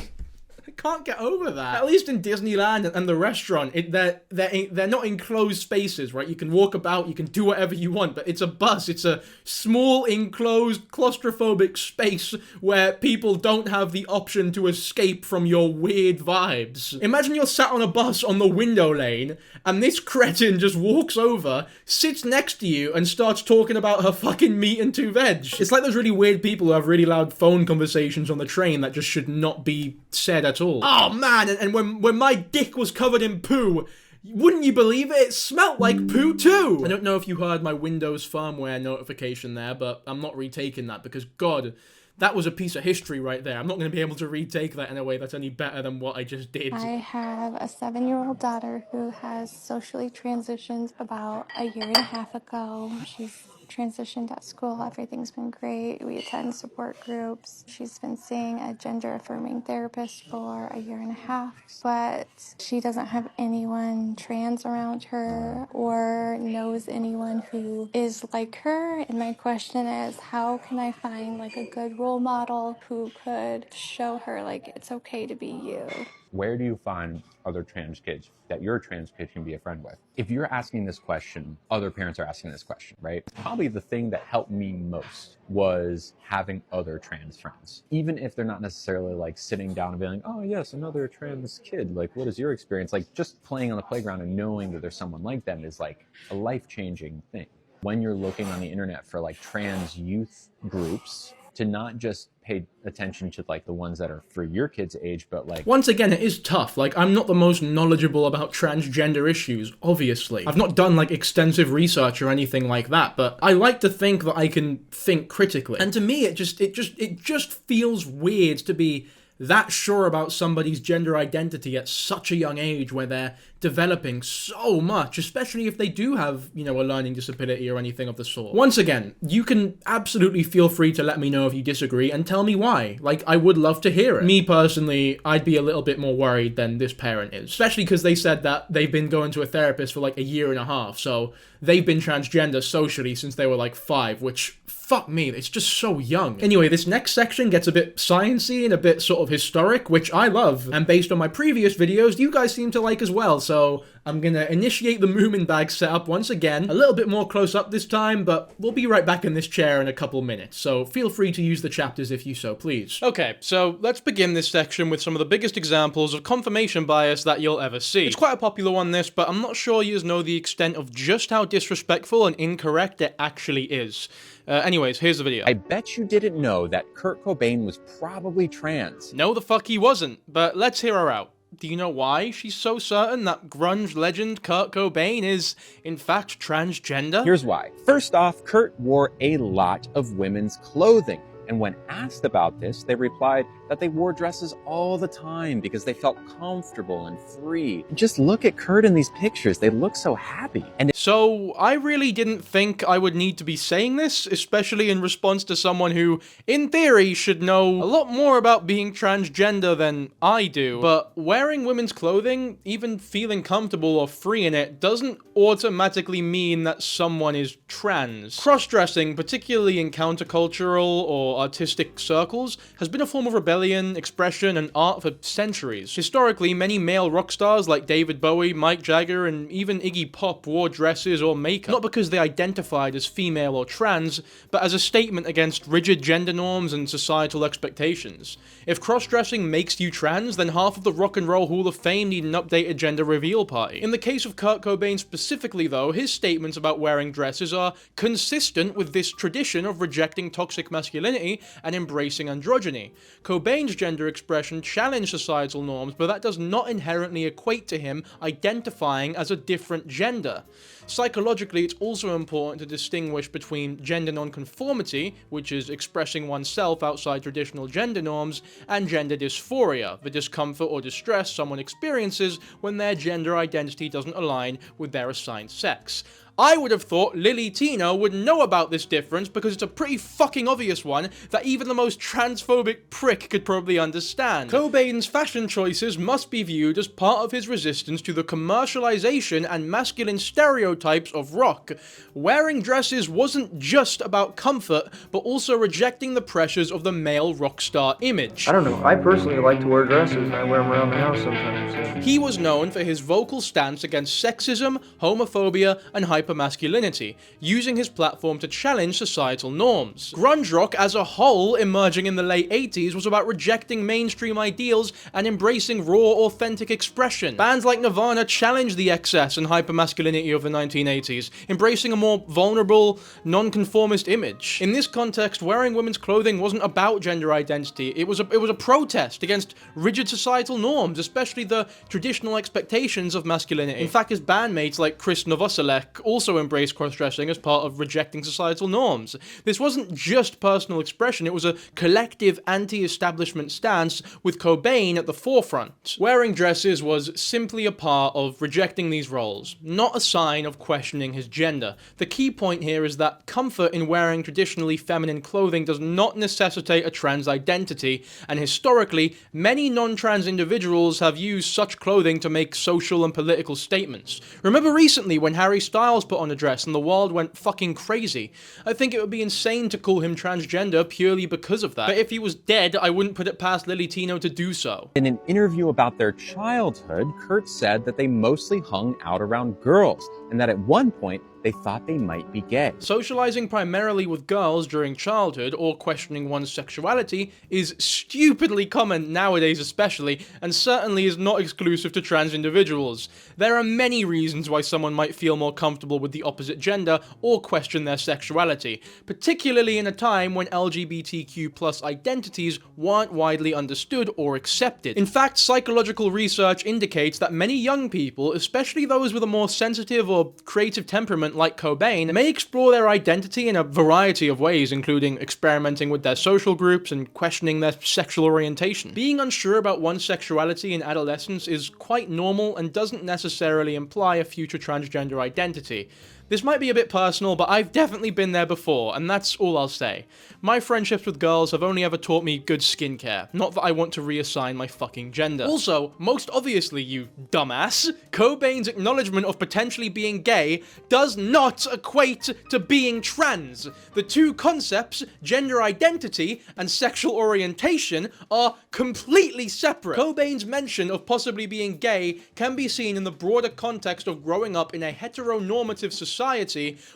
A: I can't get over that. At least in Disneyland and the restaurant, they're not enclosed spaces, right? You can walk about, you can do whatever you want, but it's a bus. It's a small, enclosed, claustrophobic space where people don't have the option to escape from your weird vibes. Imagine you're sat on a bus on the window lane, and this cretin just walks over, sits next to you, and starts talking about her fucking meat and 2 veg. It's like those really weird people who have really loud phone conversations on the train that just should not be said at all. Oh man, and when my dick was covered in poo, wouldn't you believe it? It smelled like poo too! I don't know if you heard my Windows firmware notification there, but I'm not retaking that because, God, that was a piece of history right there. I'm not going to be able to retake that in a way that's any better than what I just did.
K: I have a 7-year-old daughter who has socially transitioned about a year and a half ago. She's transitioned at school. Everything's been great. We attend support groups. She's been seeing a gender-affirming therapist for a year and a half, but she doesn't have anyone trans around her or knows anyone who is like her. And my question is, how can I find like a good role model who could show her like it's okay to be you?
C: Where do you find other trans kids that your trans kid can be a friend with? If you're asking this question, other parents are asking this question, right? Probably the thing that helped me most was having other trans friends. Even if they're not necessarily like sitting down and being like, oh yes, another trans kid, like what is your experience? Like just playing on the playground and knowing that there's someone like them is like a life-changing thing. When you're looking on the internet for like trans youth groups, to not just pay attention to like the ones that are for your kid's age, but like...
A: Once again, it is tough. Like, I'm not the most knowledgeable about transgender issues, obviously. I've not done like extensive research or anything like that, but I like to think that I can think critically. And to me, it just feels weird to be that sure about somebody's gender identity at such a young age where they're developing so much, especially if they do have, you know, a learning disability or anything of the sort. Once again, you can absolutely feel free to let me know if you disagree and tell me why. Like, I would love to hear it. Me personally, I'd be a little bit more worried than this parent is, especially because they said that they've been going to a therapist for like a year and a half, so they've been transgender socially since they were like 5, which, fuck me, it's just so young. Anyway, this next section gets a bit sciencey and a bit sort of historic, which I love, and based on my previous videos, you guys seem to like as well, so I'm gonna initiate the Moomin bag setup once again, a little bit more close up this time, but we'll be right back in this chair in a couple minutes, so feel free to use the chapters if you so please. Okay, so let's begin this section with some of the biggest examples of confirmation bias that you'll ever see. It's quite a popular one, this, but I'm not sure you know the extent of just how disrespectful and incorrect it actually is. Anyways, here's the video.
C: I bet you didn't know that Kurt Cobain was probably trans.
A: No, the fuck he wasn't, but let's hear her out. Do you know why she's so certain that grunge legend Kurt Cobain is, in fact, transgender?
C: Here's why. First off, Kurt wore a lot of women's clothing. And when asked about this, they replied that they wore dresses all the time because they felt comfortable and free. Just look at Kurt in these pictures. They look so happy. And
A: so I really didn't think I would need to be saying this, especially in response to someone who, in theory, should know a lot more about being transgender than I do. But wearing women's clothing, even feeling comfortable or free in it, doesn't automatically mean that someone is trans. Cross-dressing, particularly in countercultural or artistic circles, has been a form of rebellion, expression, and art for centuries. Historically, many male rock stars like David Bowie, Mike Jagger, and even Iggy Pop wore dresses or makeup, not because they identified as female or trans, but as a statement against rigid gender norms and societal expectations. If cross-dressing makes you trans, then half of the Rock and Roll Hall of Fame need an updated gender reveal party. In the case of Kurt Cobain specifically though, his statements about wearing dresses are consistent with this tradition of rejecting toxic masculinity and embracing androgyny. Cobain's gender expression challenged societal norms, but that does not inherently equate to him identifying as a different gender. Psychologically, it's also important to distinguish between gender nonconformity, which is expressing oneself outside traditional gender norms, and gender dysphoria, the discomfort or distress someone experiences when their gender identity doesn't align with their assigned sex. I would have thought Lily Contino would know about this difference because it's a pretty fucking obvious one that even the most transphobic prick could probably understand. Cobain's fashion choices must be viewed as part of his resistance to the commercialization and masculine stereotypes of rock. Wearing dresses wasn't just about comfort, but also rejecting the pressures of the male rock star image.
F: I don't know. I personally like to wear dresses, and I wear them around the house sometimes. So.
A: He was known for his vocal stance against sexism, homophobia, and hypermasculinity, using his platform to challenge societal norms. Grunge rock as a whole, emerging in the late 80s, was about rejecting mainstream ideals and embracing raw, authentic expression. Bands like Nirvana challenged the excess and hypermasculinity of the 1980s, embracing a more vulnerable, nonconformist image. In this context, wearing women's clothing wasn't about gender identity, it was a protest against rigid societal norms, especially the traditional expectations of masculinity. In fact, his bandmates like Chris Novoselic also embraced cross-dressing as part of rejecting societal norms. This wasn't just personal expression, it was a collective anti-establishment stance with Cobain at the forefront. Wearing dresses was simply a part of rejecting these roles, not a sign of questioning his gender. The key point here is that comfort in wearing traditionally feminine clothing does not necessitate a trans identity, and historically, many non-trans individuals have used such clothing to make social and political statements. Remember recently when Harry Styles put on a dress and the world went fucking crazy? I think it would be insane to call him transgender purely because of that. But if he was dead, I wouldn't put it past Lily Tino to do so.
C: In an interview about their childhood, Kurt said that they mostly hung out around girls, and that at one point, they thought they might be gay.
A: Socializing primarily with girls during childhood or questioning one's sexuality is stupidly common nowadays especially, and certainly is not exclusive to trans individuals. There are many reasons why someone might feel more comfortable with the opposite gender or question their sexuality, particularly in a time when LGBTQ+ identities weren't widely understood or accepted. In fact, psychological research indicates that many young people, especially those with a more sensitive or creative temperament like Cobain, may explore their identity in a variety of ways, including experimenting with their social groups and questioning their sexual orientation. Being unsure about one's sexuality in adolescence is quite normal and doesn't necessarily imply a future transgender identity. This might be a bit personal, but I've definitely been there before, and that's all I'll say. My friendships with girls have only ever taught me good skincare, not that I want to reassign my fucking gender. Also, most obviously, you dumbass, Cobain's acknowledgement of potentially being gay does not equate to being trans. The two concepts, gender identity and sexual orientation, are completely separate. Cobain's mention of possibly being gay can be seen in the broader context of growing up in a heteronormative society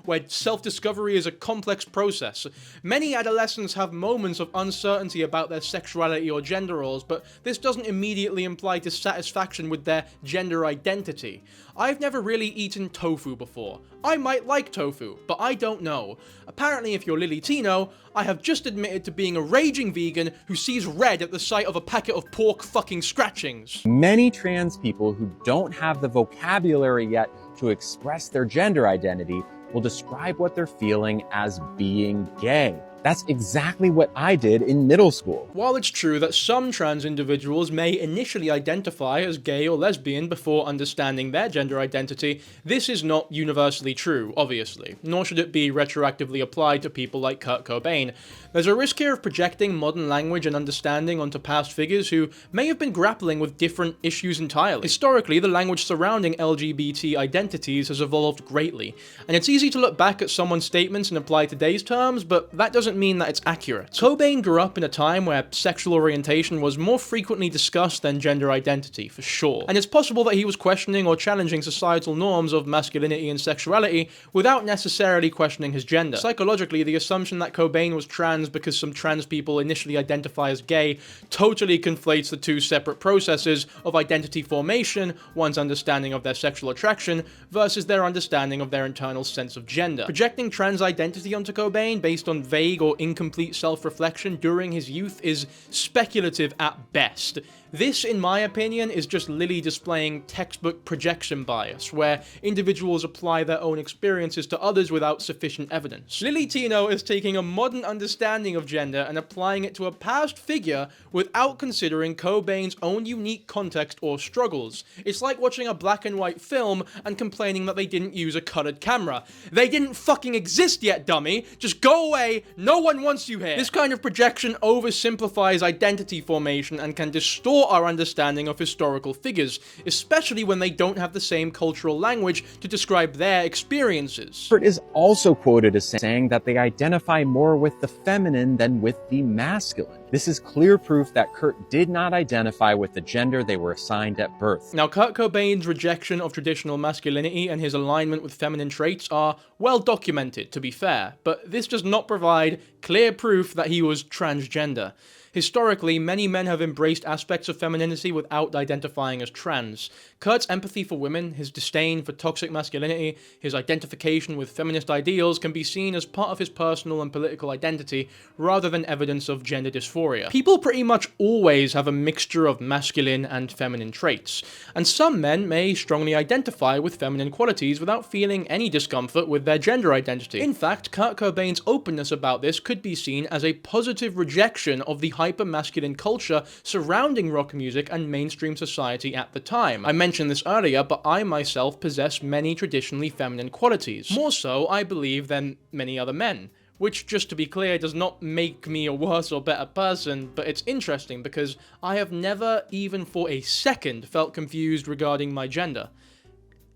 A: where self-discovery is a complex process. Many adolescents have moments of uncertainty about their sexuality or gender roles, but this doesn't immediately imply dissatisfaction with their gender identity. I've never really eaten tofu before. I might like tofu, but I don't know. Apparently, if you're Lily Tino, I have just admitted to being a raging vegan who sees red at the sight of a packet of pork fucking scratchings.
C: Many trans people who don't have the vocabulary yet to express their gender identity will describe what they're feeling as being gay. That's exactly what I did in middle school.
A: While it's true that some trans individuals may initially identify as gay or lesbian before understanding their gender identity, this is not universally true, obviously, nor should it be retroactively applied to people like Kurt Cobain. There's a risk here of projecting modern language and understanding onto past figures who may have been grappling with different issues entirely. Historically, the language surrounding LGBT identities has evolved greatly, and it's easy to look back at someone's statements and apply today's terms, but that doesn't mean that it's accurate. Cobain grew up in a time where sexual orientation was more frequently discussed than gender identity, for sure. And it's possible that he was questioning or challenging societal norms of masculinity and sexuality without necessarily questioning his gender. Psychologically, the assumption that Cobain was trans because some trans people initially identify as gay totally conflates the two separate processes of identity formation, one's understanding of their sexual attraction, versus their understanding of their internal sense of gender. Projecting trans identity onto Cobain based on vague or incomplete self-reflection during his youth is speculative at best. This, in my opinion, is just Lily displaying textbook projection bias, where individuals apply their own experiences to others without sufficient evidence. Lily Tino is taking a modern understanding of gender and applying it to a past figure without considering Cobain's own unique context or struggles. It's like watching a black and white film and complaining that they didn't use a colored camera. They didn't fucking exist yet, dummy! Just go away, no one wants you here! This kind of projection oversimplifies identity formation and can distort our understanding of historical figures, especially when they don't have the same cultural language to describe their experiences.
C: Kurt is also quoted as saying that they identify more with the feminine than with the masculine. This is clear proof that Kurt did not identify with the gender they were assigned at birth.
A: Now, Kurt Cobain's rejection of traditional masculinity and his alignment with feminine traits are well documented, to be fair, but this does not provide clear proof that he was transgender. Historically, many men have embraced aspects of femininity without identifying as trans. Kurt's empathy for women, his disdain for toxic masculinity, his identification with feminist ideals can be seen as part of his personal and political identity, rather than evidence of gender dysphoria. People pretty much always have a mixture of masculine and feminine traits, and some men may strongly identify with feminine qualities without feeling any discomfort with their gender identity. In fact, Kurt Cobain's openness about this could be seen as a positive rejection of the hyper-masculine culture surrounding rock music and mainstream society at the time. I mentioned this earlier, but I myself possess many traditionally feminine qualities. More so, I believe, than many other men. Which, just to be clear, does not make me a worse or better person, but it's interesting because I have never, even for a second, felt confused regarding my gender.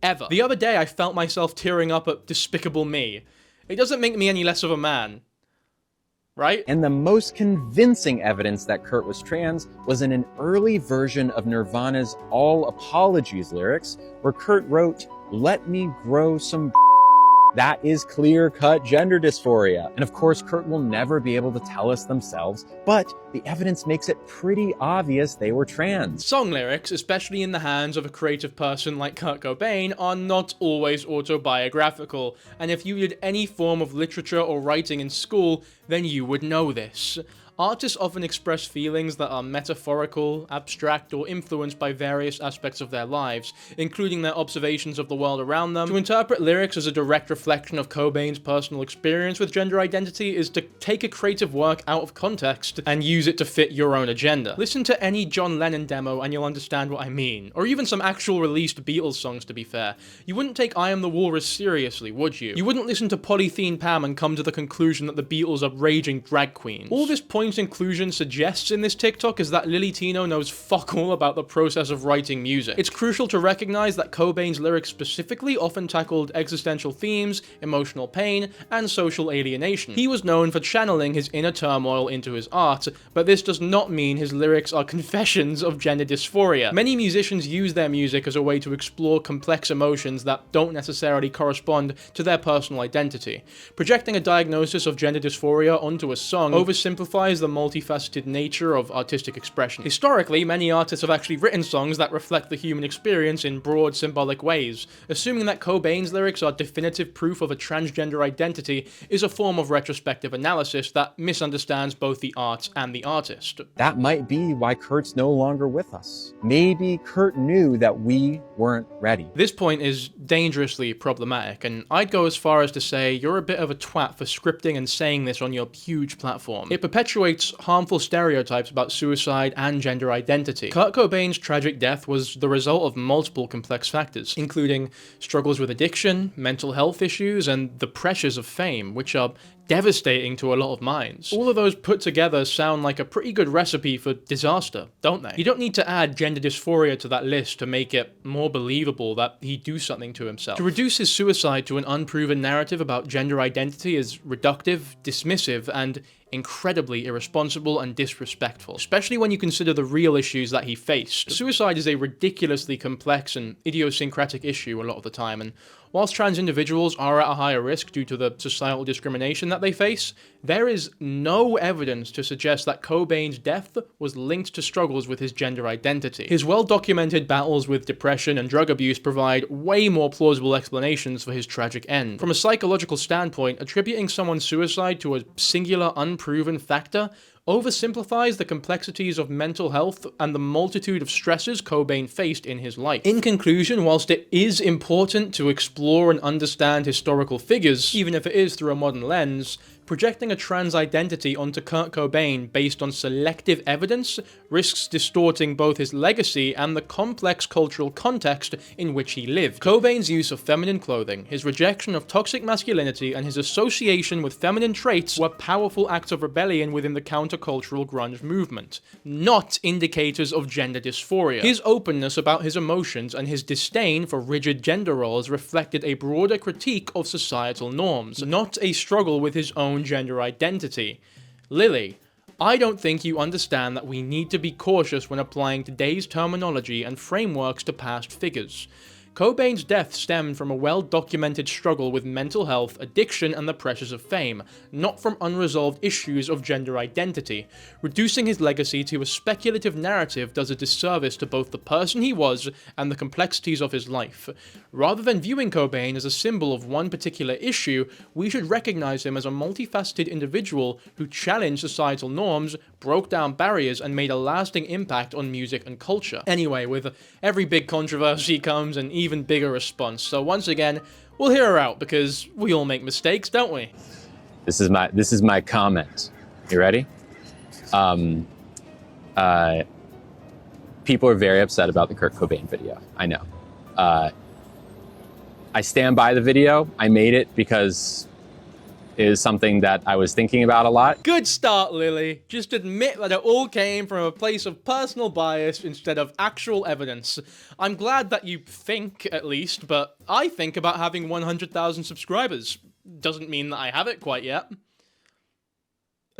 A: Ever. The other day, I felt myself tearing up at Despicable Me. It doesn't make me any less of a man. Right?
C: And the most convincing evidence that Kurt was trans was in an early version of Nirvana's All Apologies lyrics, where Kurt wrote, "Let me grow some." That is clear-cut gender dysphoria. And of course, Kurt will never be able to tell us themselves, but the evidence makes it pretty obvious they were trans.
A: Song lyrics, especially in the hands of a creative person like Kurt Cobain, are not always autobiographical, and if you did any form of literature or writing in school, then you would know this. Artists often express feelings that are metaphorical, abstract, or influenced by various aspects of their lives, including their observations of the world around them. To interpret lyrics as a direct reflection of Cobain's personal experience with gender identity is to take a creative work out of context and use it to fit your own agenda. Listen to any John Lennon demo and you'll understand what I mean. Or even some actual released Beatles songs, to be fair. You wouldn't take I Am the Walrus seriously, would you? You wouldn't listen to Polythene Pam and come to the conclusion that the Beatles are raging drag queens. All this points inclusion suggests in this TikTok is that Lily Contino knows fuck all about the process of writing music. It's crucial to recognize that Cobain's lyrics specifically often tackled existential themes, emotional pain, and social alienation. He was known for channeling his inner turmoil into his art, but this does not mean his lyrics are confessions of gender dysphoria. Many musicians use their music as a way to explore complex emotions that don't necessarily correspond to their personal identity. Projecting a diagnosis of gender dysphoria onto a song oversimplifies the multifaceted nature of artistic expression. Historically, many artists have actually written songs that reflect the human experience in broad, symbolic ways. Assuming that Cobain's lyrics are definitive proof of a transgender identity is a form of retrospective analysis that misunderstands both the art and the artist.
C: That might be why Kurt's no longer with us. Maybe Kurt knew that we weren't ready.
A: This point is dangerously problematic, and I'd go as far as to say you're a bit of a twat for scripting and saying this on your huge platform. It perpetuates harmful stereotypes about suicide and gender identity. Kurt Cobain's tragic death was the result of multiple complex factors, including struggles with addiction, mental health issues, and the pressures of fame, which are devastating to a lot of minds. All of those put together sound like a pretty good recipe for disaster, don't they? You don't need to add gender dysphoria to that list to make it more believable that he'd do something to himself. To reduce his suicide to an unproven narrative about gender identity is reductive, dismissive, and incredibly irresponsible and disrespectful, especially when you consider the real issues that he faced. Suicide is a ridiculously complex and idiosyncratic issue a lot of the time, and whilst trans individuals are at a higher risk due to the societal discrimination that they face, there is no evidence to suggest that Cobain's death was linked to struggles with his gender identity. His well-documented battles with depression and drug abuse provide way more plausible explanations for his tragic end. From a psychological standpoint, attributing someone's suicide to a singular, unproven factor oversimplifies the complexities of mental health and the multitude of stresses Cobain faced in his life. In conclusion, whilst it is important to explore and understand historical figures, even if it is through a modern lens, projecting a trans identity onto Kurt Cobain based on selective evidence risks distorting both his legacy and the complex cultural context in which he lived. Cobain's use of feminine clothing, his rejection of toxic masculinity, and his association with feminine traits were powerful acts of rebellion within the countercultural grunge movement, not indicators of gender dysphoria. His openness about his emotions and his disdain for rigid gender roles reflected a broader critique of societal norms, not a struggle with his own gender identity. Lily, I don't think you understand that we need to be cautious when applying today's terminology and frameworks to past figures. Cobain's death stemmed from a well-documented struggle with mental health, addiction, and the pressures of fame, not from unresolved issues of gender identity. Reducing his legacy to a speculative narrative does a disservice to both the person he was and the complexities of his life. Rather than viewing Cobain as a symbol of one particular issue, we should recognize him as a multifaceted individual who challenged societal norms, broke down barriers, and made a lasting impact on music and culture. Anyway, with every big controversy comes an even bigger response, so once again, we'll hear her out because we all make mistakes, don't we?
C: This is my comment. You ready? People are very upset about the Kurt Cobain video. I know. I stand by the video. I made it because it is something that I was thinking about a lot.
A: Good start, Lily. Just admit that it all came from a place of personal bias instead of actual evidence. I'm glad that you think, at least, but I think about having 100,000 subscribers. Doesn't mean that I have it quite yet.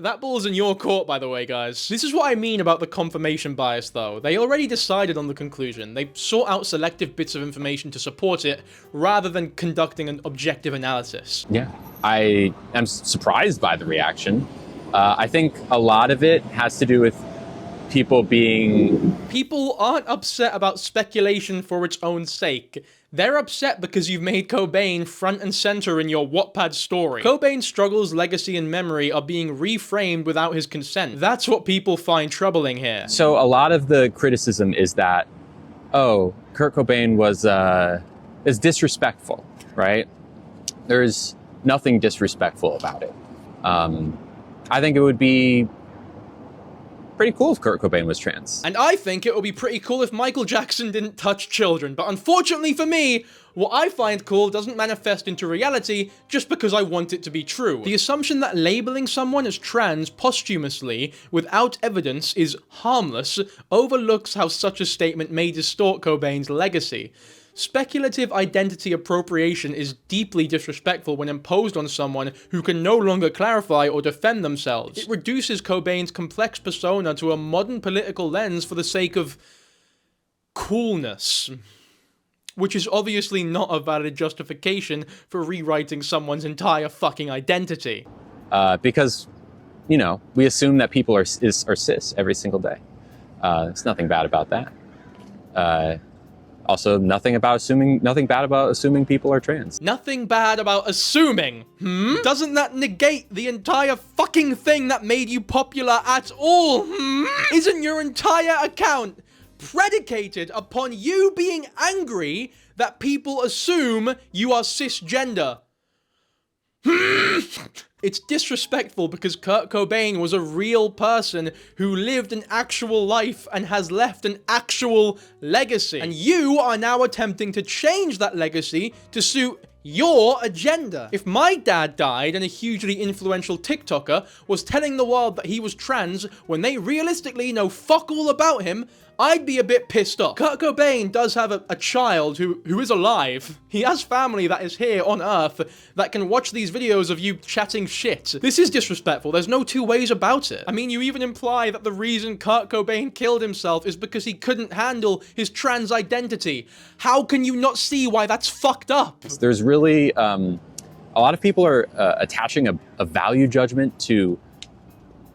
A: That ball's in your court, by the way, guys. This is what I mean about the confirmation bias, though. They already decided on the conclusion. They sought out selective bits of information to support it, rather than conducting an objective analysis.
C: Yeah, I am surprised by the reaction. I think a lot of it has to do with people being...
A: People aren't upset about speculation for its own sake. They're upset because you've made Cobain front and center in your Wattpad story. Cobain's struggles, legacy, and memory are being reframed without his consent. That's what people find troubling here.
C: So a lot of the criticism is that, oh, Kurt Cobain is disrespectful, right? There's nothing disrespectful about it. I think it would be pretty cool if Kurt Cobain was trans.
A: And I think it would be pretty cool if Michael Jackson didn't touch children. But unfortunately for me, what I find cool doesn't manifest into reality just because I want it to be true. The assumption that labeling someone as trans posthumously without evidence is harmless overlooks how such a statement may distort Cobain's legacy. Speculative identity appropriation is deeply disrespectful when imposed on someone who can no longer clarify or defend themselves. It reduces Cobain's complex persona to a modern political lens for the sake of coolness, which is obviously not a valid justification for rewriting someone's entire fucking identity.
C: Because, you know, we assume that people are cis every single day. There's nothing bad about that. Also, nothing bad about assuming people are trans.
A: Nothing bad about assuming, Doesn't that negate the entire fucking thing that made you popular at all, Isn't your entire account predicated upon you being angry that people assume you are cisgender? It's disrespectful because Kurt Cobain was a real person who lived an actual life and has left an actual legacy. And you are now attempting to change that legacy to suit your agenda. If my dad died and a hugely influential TikToker was telling the world that he was trans when they realistically know fuck all about him, I'd be a bit pissed off. Kurt Cobain does have a child who is alive. He has family that is here on Earth that can watch these videos of you chatting shit. This is disrespectful. There's no two ways about it. I mean, you even imply that the reason Kurt Cobain killed himself is because he couldn't handle his trans identity. How can you not see why that's fucked up?
C: There's really, a lot of people are attaching a value judgment to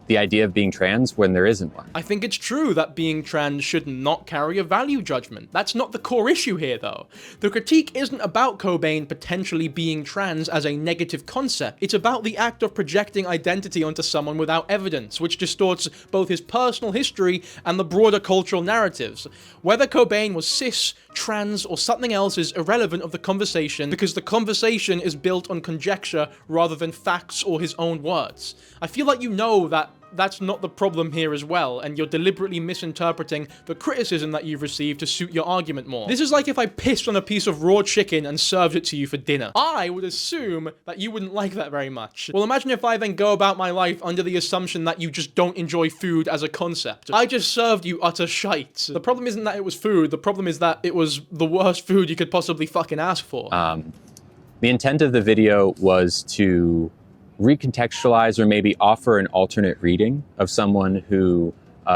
C: the idea of being trans when there isn't one.
A: I think it's true that being trans should not carry a value judgment. That's not the core issue here, though. The critique isn't about Cobain potentially being trans as a negative concept. It's about the act of projecting identity onto someone without evidence, which distorts both his personal history and the broader cultural narratives. Whether Cobain was cis, trans, or something else is irrelevant of the conversation because the conversation is built on conjecture rather than facts or his own words. I feel like you know that that's not the problem here as well, and you're deliberately misinterpreting the criticism that you've received to suit your argument more. This is like if I pissed on a piece of raw chicken and served it to you for dinner. I would assume that you wouldn't like that very much. Well, imagine if I then go about my life under the assumption that you just don't enjoy food as a concept. I just served you utter shite. The problem isn't that it was food, the problem is that it was the worst food you could possibly fucking ask for.
C: The intent of the video was to recontextualize or maybe offer an alternate reading of someone who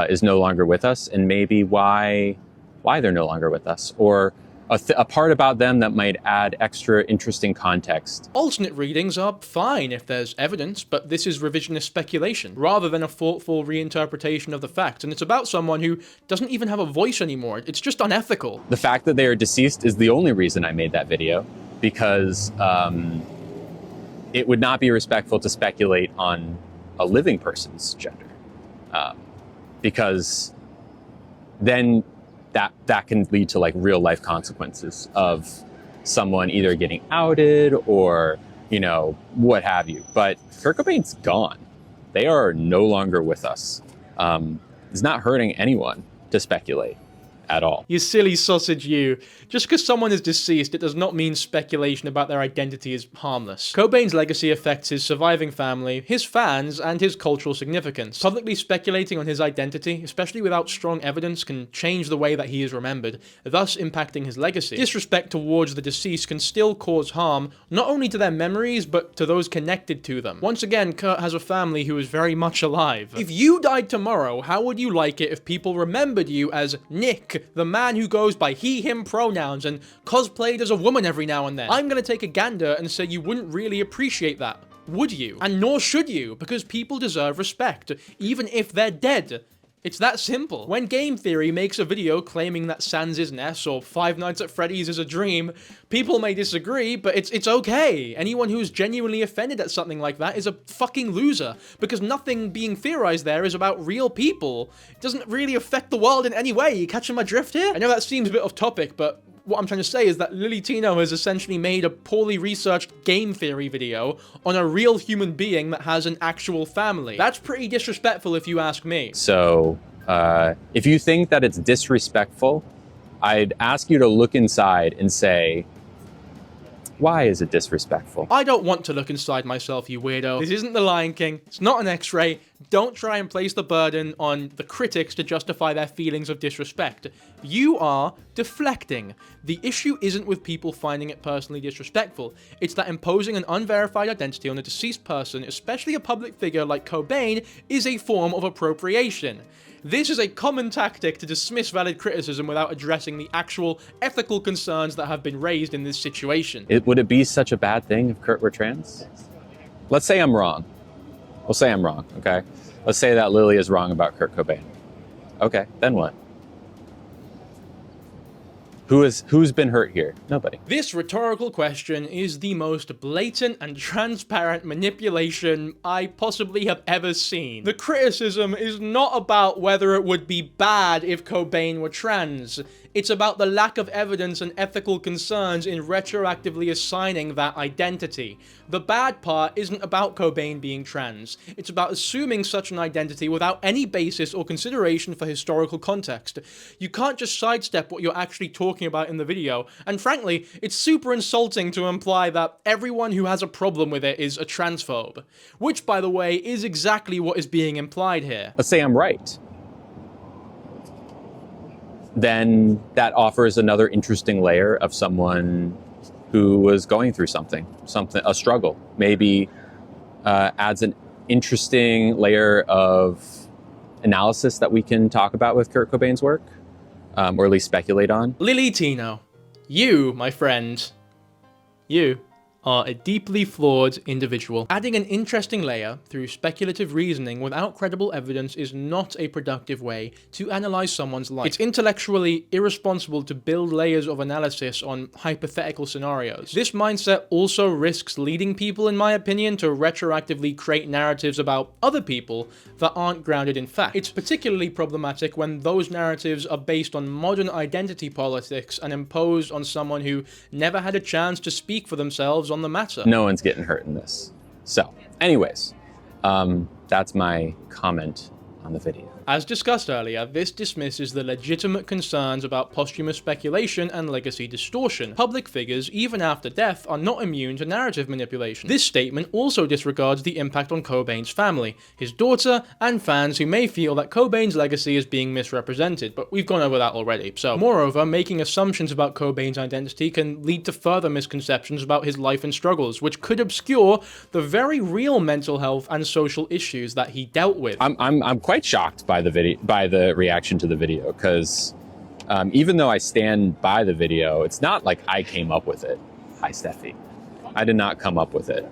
C: is no longer with us, and maybe why they're no longer with us, or a part about them that might add extra interesting context.
A: Alternate readings are fine if there's evidence, but this is revisionist speculation, rather than a thoughtful reinterpretation of the facts, and it's about someone who doesn't even have a voice anymore. It's just unethical.
C: The fact that they are deceased is the only reason I made that video, because it would not be respectful to speculate on a living person's gender, because then that can lead to like real life consequences of someone either getting outed or, you know, what have you. But Kurt Cobain's gone. They are no longer with us. It's not hurting anyone to speculate at all.
A: You silly sausage, you. Just because someone is deceased, it does not mean speculation about their identity is harmless. Cobain's legacy affects his surviving family, his fans, and his cultural significance. Publicly speculating on his identity, especially without strong evidence, can change the way that he is remembered, thus impacting his legacy. Disrespect towards the deceased can still cause harm, not only to their memories, but to those connected to them. Once again, Kurt has a family who is very much alive. If you died tomorrow, how would you like it if people remembered you as Nick, the man who goes by he, him pronouns and cosplayed as a woman every now and then? I'm gonna take a gander and say you wouldn't really appreciate that, would you? And nor should you, because people deserve respect, even if they're dead. It's that simple. When Game Theory makes a video claiming that Sans is Ness or Five Nights at Freddy's is a dream, people may disagree, but it's okay. Anyone who's genuinely offended at something like that is a fucking loser, because nothing being theorized there is about real people. It doesn't really affect the world in any way. You catching my drift here? I know that seems a bit off topic, but what I'm trying to say is that Lily Contino has essentially made a poorly researched game theory video on a real human being that has an actual family. That's pretty disrespectful if you ask me.
C: So, if you think that it's disrespectful, I'd ask you to look inside and say, why is it disrespectful?
A: I don't want to look inside myself, you weirdo. This isn't the Lion King. It's not an X-ray. Don't try and place the burden on the critics to justify their feelings of disrespect. You are deflecting. The issue isn't with people finding it personally disrespectful. It's that imposing an unverified identity on a deceased person, especially a public figure like Cobain, is a form of appropriation. This is a common tactic to dismiss valid criticism without addressing the actual ethical concerns that have been raised in this situation.
C: Would it be such a bad thing if Kurt were trans? Let's say I'm wrong. We'll say I'm wrong, okay? Let's say that Lily is wrong about Kurt Cobain. Okay, then what? Who's been hurt here? Nobody.
A: This rhetorical question is the most blatant and transparent manipulation I possibly have ever seen. The criticism is not about whether it would be bad if Cobain were trans. It's about the lack of evidence and ethical concerns in retroactively assigning that identity. The bad part isn't about Cobain being trans. It's about assuming such an identity without any basis or consideration for historical context. You can't just sidestep what you're actually talking about in the video, and frankly, it's super insulting to imply that everyone who has a problem with it is a transphobe. Which, by the way, is exactly what is being implied here.
C: Let's say I'm right. Then that offers another interesting layer of someone who was going through a struggle. Maybe adds an interesting layer of analysis that we can talk about with Kurt Cobain's work, or at least speculate on.
A: Lily Tino, you, my friend, you are a deeply flawed individual. Adding an interesting layer through speculative reasoning without credible evidence is not a productive way to analyze someone's life. It's intellectually irresponsible to build layers of analysis on hypothetical scenarios. This mindset also risks leading people, in my opinion, to retroactively create narratives about other people that aren't grounded in fact. It's particularly problematic when those narratives are based on modern identity politics and imposed on someone who never had a chance to speak for themselves on the matter.
C: No one's getting hurt in this. So, anyways, that's my comment on the video.
A: As discussed earlier, this dismisses the legitimate concerns about posthumous speculation and legacy distortion. Public figures, even after death, are not immune to narrative manipulation. This statement also disregards the impact on Cobain's family, his daughter, and fans who may feel that Cobain's legacy is being misrepresented, but we've gone over that already. So, moreover, making assumptions about Cobain's identity can lead to further misconceptions about his life and struggles, which could obscure the very real mental health and social issues that he dealt with.
C: I'm quite shocked by the reaction to the video, because even though I stand by the video, it's not like I came up with it. Hi, Steffi. I did not come up with it.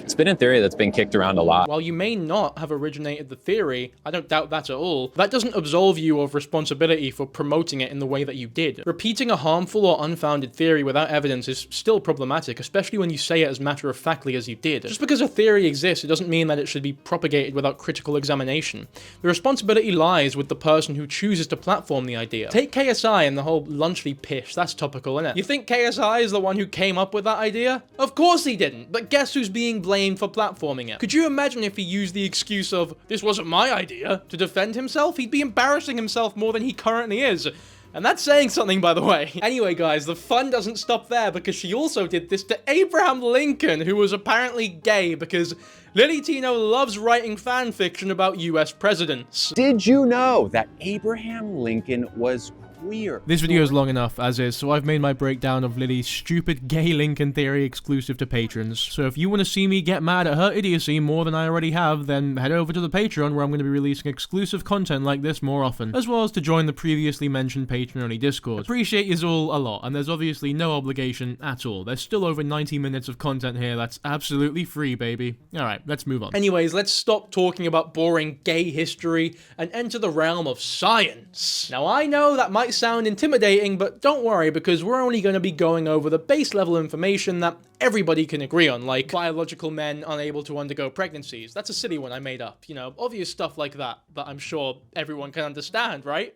C: It's been a theory that's been kicked around a lot.
A: While you may not have originated the theory, I don't doubt that at all, that doesn't absolve you of responsibility for promoting it in the way that you did. Repeating a harmful or unfounded theory without evidence is still problematic, especially when you say it as matter-of-factly as you did. Just because a theory exists, it doesn't mean that it should be propagated without critical examination. The responsibility lies with the person who chooses to platform the idea. Take KSI and the whole Lunchley pish, that's topical, innit? You think KSI is the one who came up with that idea? Of course he didn't, but guess who's being blamed for platforming it? Could you imagine if he used the excuse of, "This wasn't my idea," to defend himself? He'd be embarrassing himself more than he currently is. And that's saying something, by the way. Anyway, guys, the fun doesn't stop there, because she also did this to Abraham Lincoln, who was apparently gay, because Lily Tino loves writing fan fiction about US presidents.
C: Did you know that Abraham Lincoln was queer.
A: This video is long enough as is, so I've made my breakdown of Lily's stupid gay Lincoln theory exclusive to patrons. So if you want to see me get mad at her idiocy more than I already have, then head over to the Patreon where I'm going to be releasing exclusive content like this more often, as well as to join the previously mentioned patron-only Discord. Appreciate yous all a lot, and there's obviously no obligation at all. There's still over 90 minutes of content here that's absolutely free, baby. Alright, let's move on. Anyways, let's stop talking about boring gay history and enter the realm of science. Now I know that might sound intimidating, but don't worry because we're only going to be going over the base level information that everybody can agree on, like biological men unable to undergo pregnancies. That's a silly one I made up, you know, obvious stuff like that I'm sure everyone can understand, right?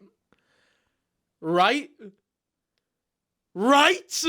A: Right? Right?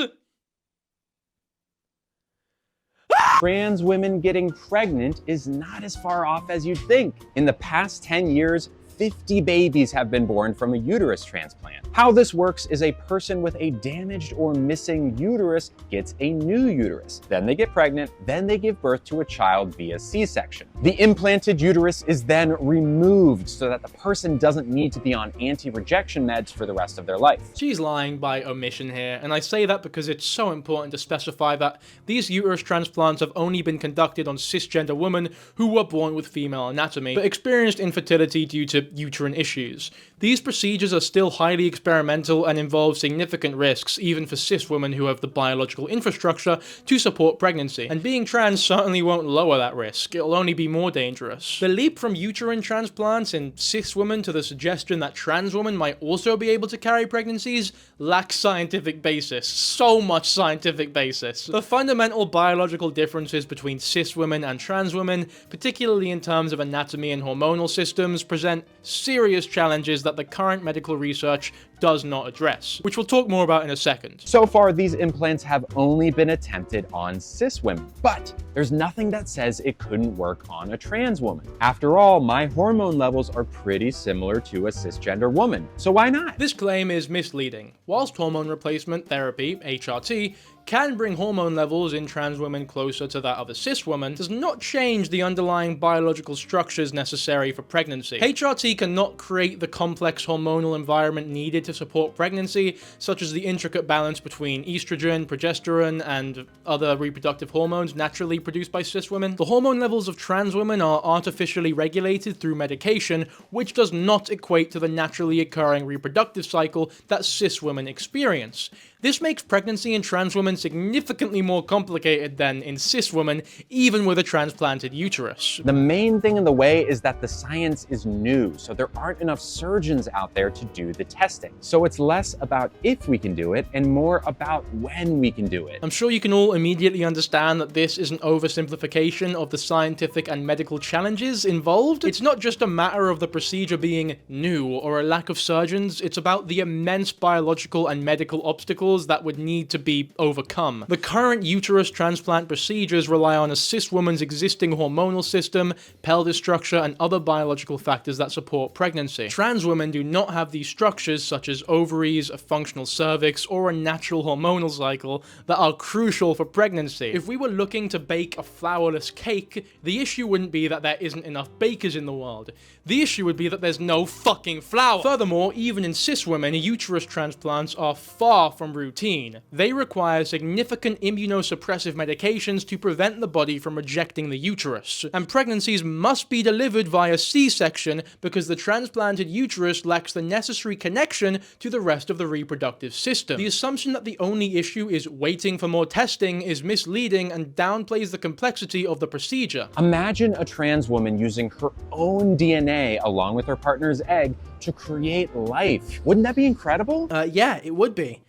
C: Trans women getting pregnant is not as far off as you'd think. In the past 10 years, 50 babies have been born from a uterus transplant. How this works is a person with a damaged or missing uterus gets a new uterus. Then they get pregnant, then they give birth to a child via C-section. The implanted uterus is then removed so that the person doesn't need to be on anti-rejection meds for the rest of their life.
A: She's lying by omission here, and I say that because it's so important to specify that these uterus transplants have only been conducted on cisgender women who were born with female anatomy, but experienced infertility due to uterine issues. These procedures are still highly experimental and involve significant risks, even for cis women who have the biological infrastructure to support pregnancy. And being trans certainly won't lower that risk, it'll only be more dangerous. The leap from uterine transplants in cis women to the suggestion that trans women might also be able to carry pregnancies lacks scientific basis. So much scientific basis. The fundamental biological differences between cis women and trans women, particularly in terms of anatomy and hormonal systems, present serious challenges that the current medical research does not address, which we'll talk more about in a second.
C: So far, these implants have only been attempted on cis women, but there's nothing that says it couldn't work on a trans woman. After all, my hormone levels are pretty similar to a cisgender woman, so why not?
A: This claim is misleading. Whilst hormone replacement therapy, HRT, can bring hormone levels in trans women closer to that of a cis woman, does not change the underlying biological structures necessary for pregnancy. HRT cannot create the complex hormonal environment needed to support pregnancy, such as the intricate balance between estrogen, progesterone, and other reproductive hormones naturally produced by cis women. The hormone levels of trans women are artificially regulated through medication, which does not equate to the naturally occurring reproductive cycle that cis women experience. This makes pregnancy in trans women significantly more complicated than in cis women, even with a transplanted uterus.
C: The main thing in the way is that the science is new, so there aren't enough surgeons out there to do the testing. So it's less about if we can do it and more about when we can do it.
A: I'm sure you can all immediately understand that this is an oversimplification of the scientific and medical challenges involved. It's not just a matter of the procedure being new or a lack of surgeons, it's about the immense biological and medical obstacles that would need to be overcome. The current uterus transplant procedures rely on a cis woman's existing hormonal system, pelvis structure, and other biological factors that support pregnancy. Trans women do not have these structures such as ovaries, a functional cervix, or a natural hormonal cycle that are crucial for pregnancy. If we were looking to bake a flourless cake, the issue wouldn't be that there isn't enough bakers in the world. The issue would be that there's no fucking flour. Furthermore, even in cis women, uterus transplants are far from routine. They require significant immunosuppressive medications to prevent the body from rejecting the uterus. And pregnancies must be delivered via C-section because the transplanted uterus lacks the necessary connection to the rest of the reproductive system. The assumption that the only issue is waiting for more testing is misleading and downplays the complexity of the procedure.
C: Imagine a trans woman using her own DNA along with her partner's egg to create life. Wouldn't that be incredible?
A: Yeah, it would be.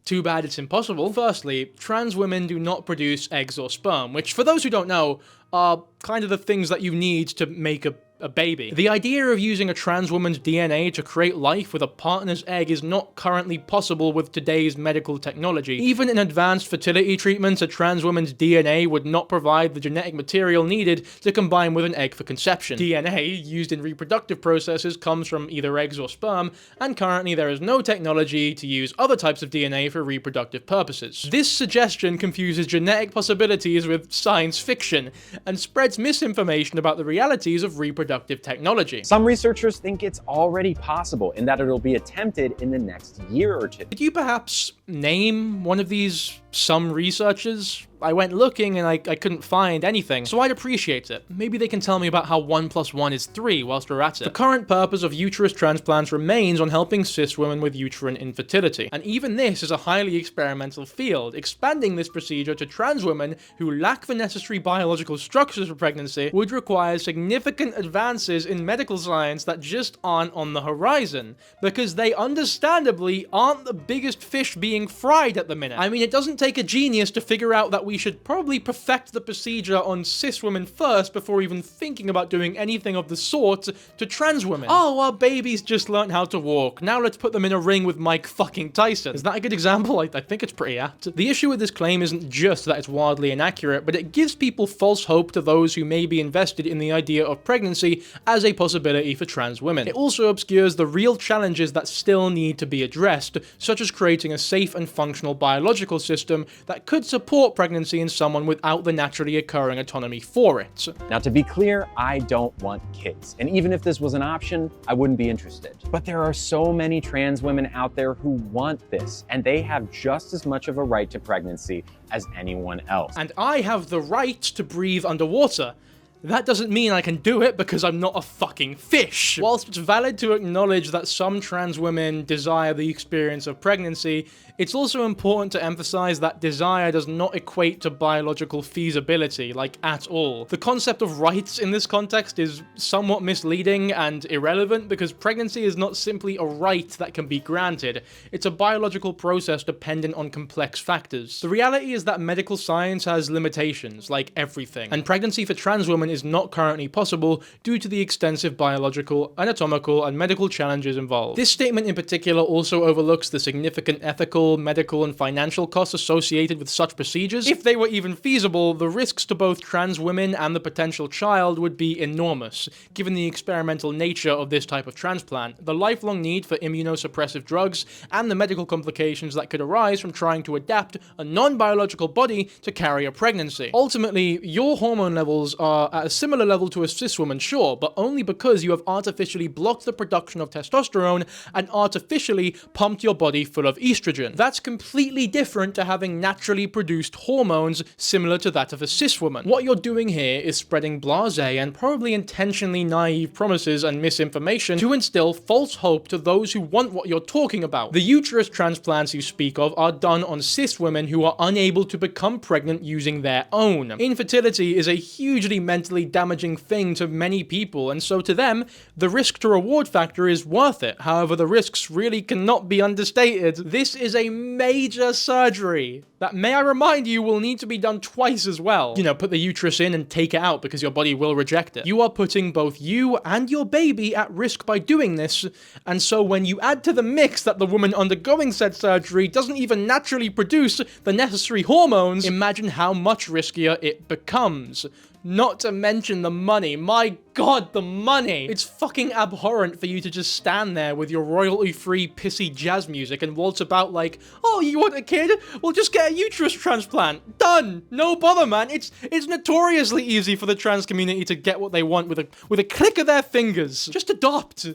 A: Too bad it's impossible. Firstly, trans women do not produce eggs or sperm, which for those who don't know, are kind of the things that you need to make a baby. The idea of using a trans woman's DNA to create life with a partner's egg is not currently possible with today's medical technology. Even in advanced fertility treatments, a trans woman's DNA would not provide the genetic material needed to combine with an egg for conception. DNA used in reproductive processes comes from either eggs or sperm, and currently there is no technology to use other types of DNA for reproductive purposes. This suggestion confuses genetic possibilities with science fiction, and spreads misinformation about the realities of reproductive technology.
C: Some researchers think it's already possible and that it'll be attempted in the next year or two.
A: Could you perhaps name one of these some researchers? I went looking and I couldn't find anything, so I'd appreciate it. Maybe they can tell me about how 1 + 1 is 3 whilst we're at it. The current purpose of uterus transplants remains on helping cis women with uterine infertility, and even this is a highly experimental field. Expanding this procedure to trans women who lack the necessary biological structures for pregnancy would require significant advances in medical science that just aren't on the horizon, because they understandably aren't the biggest fish being fried at the minute. I mean, it doesn't take a genius to figure out that we should probably perfect the procedure on cis women first before even thinking about doing anything of the sort to trans women. Oh, our babies just learned how to walk. Now let's put them in a ring with Mike fucking Tyson. Is that a good example? I think it's pretty apt. The issue with this claim isn't just that it's wildly inaccurate, but it gives people false hope to those who may be invested in the idea of pregnancy as a possibility for trans women. It also obscures the real challenges that still need to be addressed, such as creating a safe and functional biological system that could support pregnancy in someone without the naturally occurring autonomy for it.
C: Now, to be clear, I don't want kids. And even if this was an option, I wouldn't be interested. But there are so many trans women out there who want this, and they have just as much of a right to pregnancy as anyone else.
A: And I have the right to breathe underwater. That doesn't mean I can do it because I'm not a fucking fish. Whilst it's valid to acknowledge that some trans women desire the experience of pregnancy, it's also important to emphasize that desire does not equate to biological feasibility, like at all. The concept of rights in this context is somewhat misleading and irrelevant because pregnancy is not simply a right that can be granted. It's a biological process dependent on complex factors. The reality is that medical science has limitations, like everything, and pregnancy for trans women is not currently possible due to the extensive biological, anatomical, and medical challenges involved. This statement in particular also overlooks the significant ethical, medical, and financial costs associated with such procedures. If they were even feasible, the risks to both trans women and the potential child would be enormous, given the experimental nature of this type of transplant, the lifelong need for immunosuppressive drugs, and the medical complications that could arise from trying to adapt a non-biological body to carry a pregnancy. Ultimately, your hormone levels are at a similar level to a cis woman, sure, but only because you have artificially blocked the production of testosterone and artificially pumped your body full of estrogen. That's completely different to having naturally produced hormones similar to that of a cis woman. What you're doing here is spreading blasé and probably intentionally naive promises and misinformation to instill false hope to those who want what you're talking about. The uterus transplants you speak of are done on cis women who are unable to become pregnant using their own. Infertility is a hugely mentally damaging thing to many people, and so to them, the risk to reward factor is worth it. However, the risks really cannot be understated. This is a major surgery that, may I remind you, will need to be done twice as well. You know, put the uterus in and take it out because your body will reject it. You are putting both you and your baby at risk by doing this, and so when you add to the mix that the woman undergoing said surgery doesn't even naturally produce the necessary hormones, imagine how much riskier it becomes. Not to mention the money. My god, the money! It's fucking abhorrent for you to just stand there with your royalty-free pissy jazz music and waltz about like, oh, you want a kid? Well, just get a uterus transplant. Done! No bother, man. It's notoriously easy for the trans community to get what they want with a click of their fingers. Just adopt.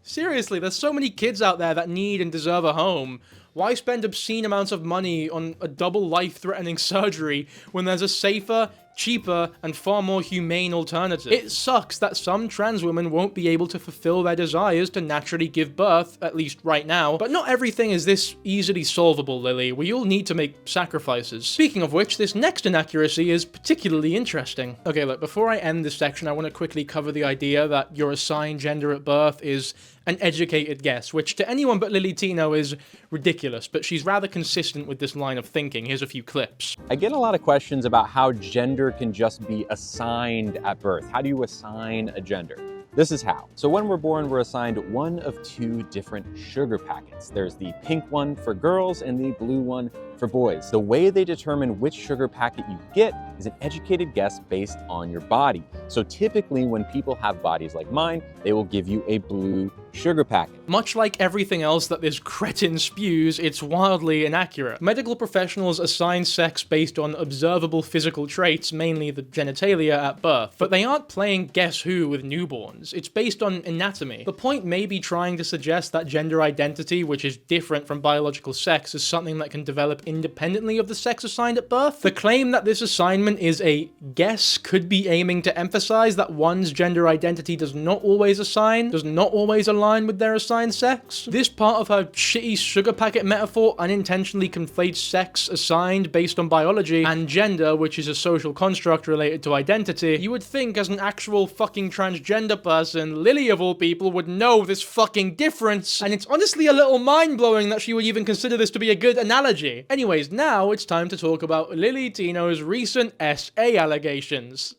A: Seriously, there's so many kids out there that need and deserve a home. Why spend obscene amounts of money on a double life-threatening surgery when there's a safer, cheaper, and far more humane alternative? It sucks that some trans women won't be able to fulfill their desires to naturally give birth, at least right now, but not everything is this easily solvable, Lily. We all need to make sacrifices. Speaking of which, this next inaccuracy is particularly interesting. Okay, look, before I end this section, I want to quickly cover the idea that your assigned gender at birth is an educated guess, which to anyone but Lily Tino is ridiculous, but she's rather consistent with this line of thinking. Here's a few clips.
C: I get a lot of questions about how gender can just be assigned at birth. How do you assign a gender? This is how. So when we're born, we're assigned one of two different sugar packets. There's the pink one for girls and the blue one for for boys. The way they determine which sugar packet you get is an educated guess based on your body. So typically when people have bodies like mine, they will give you a blue sugar packet.
A: Much like everything else that this cretin spews, it's wildly inaccurate. Medical professionals assign sex based on observable physical traits, mainly the genitalia at birth, but they aren't playing Guess Who with newborns. It's based on anatomy. The point may be trying to suggest that gender identity, which is different from biological sex, is something that can develop independently of the sex assigned at birth. The claim that this assignment is a guess could be aiming to emphasize that one's gender identity does not always align with their assigned sex. This part of her shitty sugar packet metaphor unintentionally conflates sex assigned based on biology and gender, which is a social construct related to identity. You would think as an actual fucking transgender person, Lily of all people would know this fucking difference, and it's honestly a little mind-blowing that she would even consider this to be a good analogy. Anyways, now it's time to talk about Lily Tino's recent SA allegations.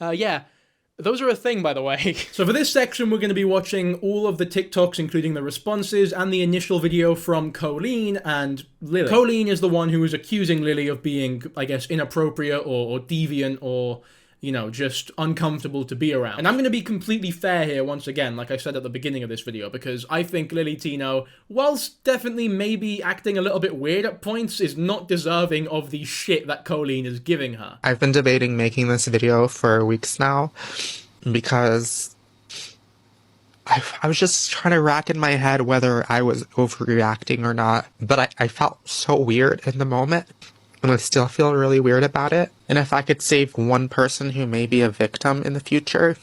A: Yeah. Those are a thing, by the way. So for this section, we're going to be watching all of the TikToks, including the responses and the initial video from Colleen and Lily. Colleen is the one who is accusing Lily of being, I guess, inappropriate or deviant or, you know, just uncomfortable to be around. And I'm going to be completely fair here once again, like I said at the beginning of this video, because I think Lily Tino, whilst definitely maybe acting a little bit weird at points, is not deserving of the shit that Colleen is giving her.
L: I've been debating making this video for weeks now because I was just trying to rack in my head whether I was overreacting or not, but I felt so weird in the moment. And I still feel really weird about it. And if I could save one person who may be a victim in the future,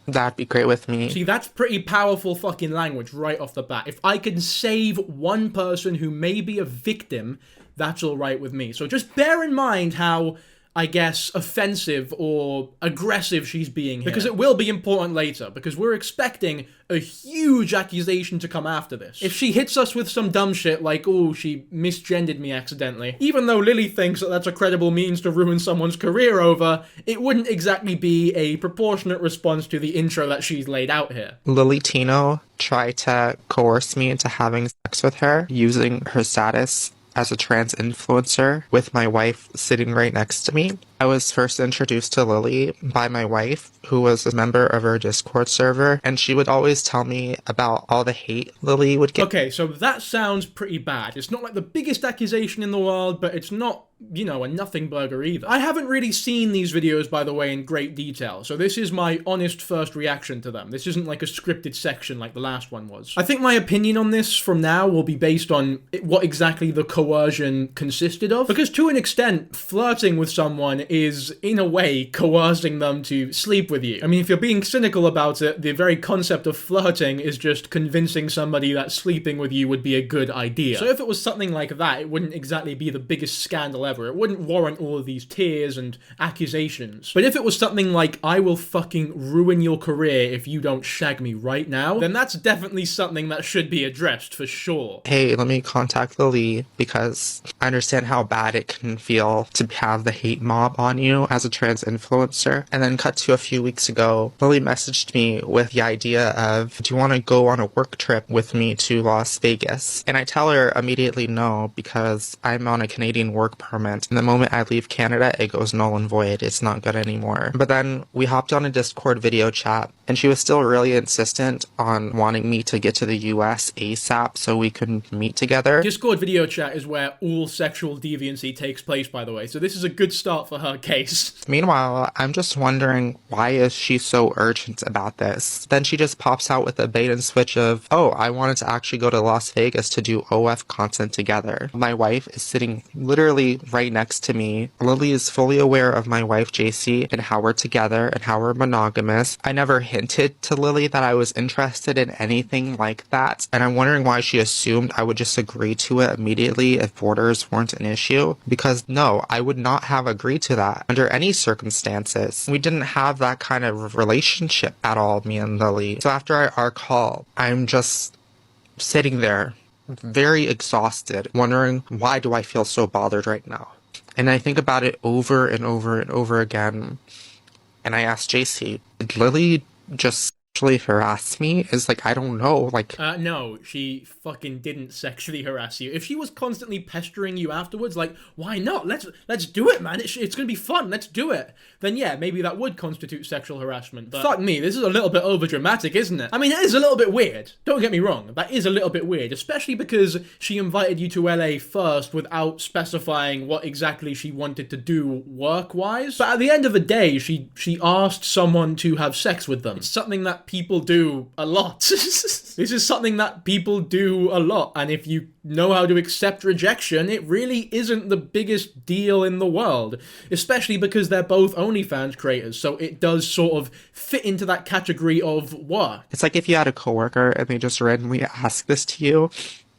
L: that'd be great with me.
A: See, that's pretty powerful fucking language right off the bat. If I can save one person who may be a victim, that's alright with me. So just bear in mind how, I guess, offensive or aggressive she's being here. Because it will be important later, because we're expecting a huge accusation to come after this. If she hits us with some dumb shit like, oh, she misgendered me accidentally, even though Lily thinks that that's a credible means to ruin someone's career over, it wouldn't exactly be a proportionate response to the intro that she's laid out here.
L: Lily Tino tried to coerce me into having sex with her using her status as a trans influencer with my wife sitting right next to me. I was first introduced to Lily by my wife, who was a member of her Discord server, and she would always tell me about all the hate Lily would get.
A: Okay, so that sounds pretty bad. It's not like the biggest accusation in the world, but it's not, you know, a nothing burger either. I haven't really seen these videos, by the way, in great detail, so this is my honest first reaction to them. This isn't like a scripted section like the last one was. I think my opinion on this from now will be based on what exactly the coercion consisted of, because to an extent, flirting with someone is, in a way, coercing them to sleep with you. I mean, if you're being cynical about it, the very concept of flirting is just convincing somebody that sleeping with you would be a good idea. So if it was something like that, it wouldn't exactly be the biggest scandal ever. It wouldn't warrant all of these tears and accusations. But if it was something like, I will fucking ruin your career if you don't shag me right now, then that's definitely something that should be addressed for sure.
L: Hey, let me contact Lily because I understand how bad it can feel to have the hate mob on you as a trans influencer. And then cut to a few weeks ago, Lily messaged me with the idea of, do you want to go on a work trip with me to Las Vegas? And I tell her immediately no, because I'm on a Canadian work permit. And the moment I leave Canada, it goes null and void. It's not good anymore. But then we hopped on a Discord video chat, and she was still really insistent on wanting me to get to the US ASAP so we could meet together.
A: Discord video chat is where all sexual deviancy takes place, by the way, so this is a good start for her case.
L: Meanwhile, I'm just wondering, why is she so urgent about this? Then she just pops out with a bait and switch of, oh, I wanted to actually go to Las Vegas to do OF content together. My wife is sitting literally right next to me. Lily is fully aware of my wife, JC, and how we're together and how we're monogamous. I never hinted to Lily that I was interested in anything like that, and I'm wondering why she assumed I would just agree to it immediately if borders weren't an issue. Because no, I would not have agreed to that under any circumstances. We didn't have that kind of relationship at all, me and Lily. So after our call, I'm just sitting there very exhausted, wondering, why do I feel so bothered right now? And I think about it over and over and over again. And I asked JC, did Lily just sexually harass me is like, I don't know, like...
A: No, she fucking didn't sexually harass you. If she was constantly pestering you afterwards, like, why not? Let's do it, man. It's gonna be fun. Let's do it. Then yeah, maybe that would constitute sexual harassment. But fuck me, this is a little bit overdramatic, isn't it? I mean, it is a little bit weird. Don't get me wrong. That is a little bit weird, especially because she invited you to LA first without specifying what exactly she wanted to do work-wise. But at the end of the day, she asked someone to have sex with them. It's something that people do a lot. This is something that people do a lot, and if you know how to accept rejection, it really isn't the biggest deal in the world, especially because they're both OnlyFans creators, so it does sort of fit into that category of work.
L: It's like if you had a coworker and they just randomly ask this to you.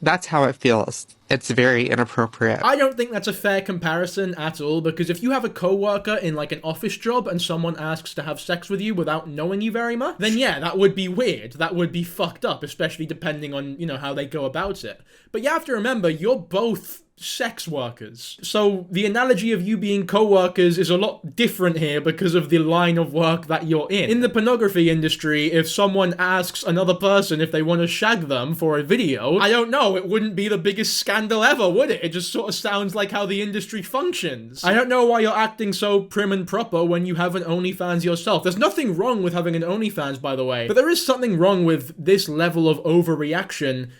L: That's how it feels. It's very inappropriate.
A: I don't think that's a fair comparison at all, because if you have a coworker in like an office job and someone asks to have sex with you without knowing you very much, then yeah, that would be weird. That would be fucked up, especially depending on, you know, how they go about it. But you have to remember, you're both sex workers. So the analogy of you being co-workers is a lot different here because of the line of work that you're in. In the pornography industry, if someone asks another person if they want to shag them for a video, I don't know, it wouldn't be the biggest scandal ever, would it? It just sort of sounds like how the industry functions. I don't know why you're acting so prim and proper when you have an OnlyFans yourself. There's nothing wrong with having an OnlyFans, by the way, but there is something wrong with this level of overreaction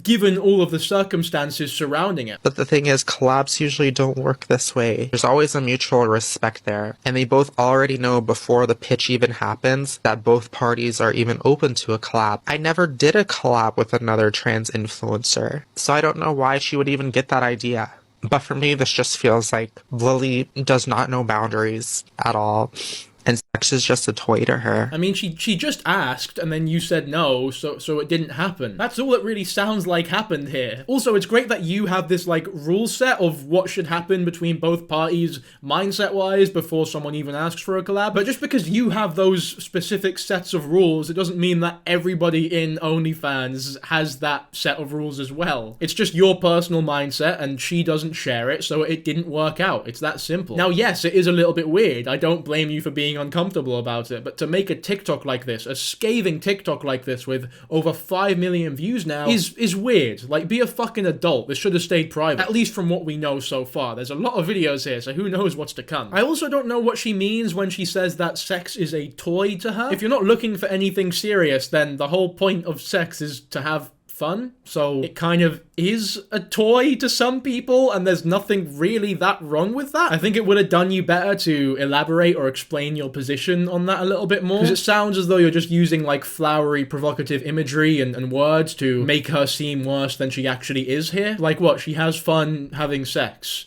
A: given all of the circumstances surrounding it.
L: But the thing is, collabs usually don't work this way. There's always a mutual respect there, and they both already know before the pitch even happens that both parties are even open to a collab. I never did a collab with another trans influencer, so I don't know why she would even get that idea. But for me, this just feels like Lily does not know boundaries at all. And sex is just a toy to her.
A: I mean, she just asked, and then you said no, so it didn't happen. That's all it really sounds like happened here. Also, it's great that you have this, like, rule set of what should happen between both parties mindset-wise before someone even asks for a collab. But just because you have those specific sets of rules, it doesn't mean that everybody in OnlyFans has that set of rules as well. It's just your personal mindset, and she doesn't share it, so it didn't work out. It's that simple. Now, yes, it is a little bit weird. I don't blame you for being uncomfortable about it, but to make a TikTok like this, a scathing TikTok like this with over 5 million views now is weird. Like, be a fucking adult. This should have stayed private, at least from what we know so far. There's a lot of videos here, so who knows what's to come. I also don't know what she means when she says that sex is a toy to her. If you're not looking for anything serious, then the whole point of sex is to have fun, so it kind of is a toy to some people, and there's nothing really that wrong with that. I think it would have done you better to elaborate or explain your position on that a little bit more, because it sounds as though you're just using like flowery, provocative imagery and words to make her seem worse than she actually is here. Like what, she has fun having sex?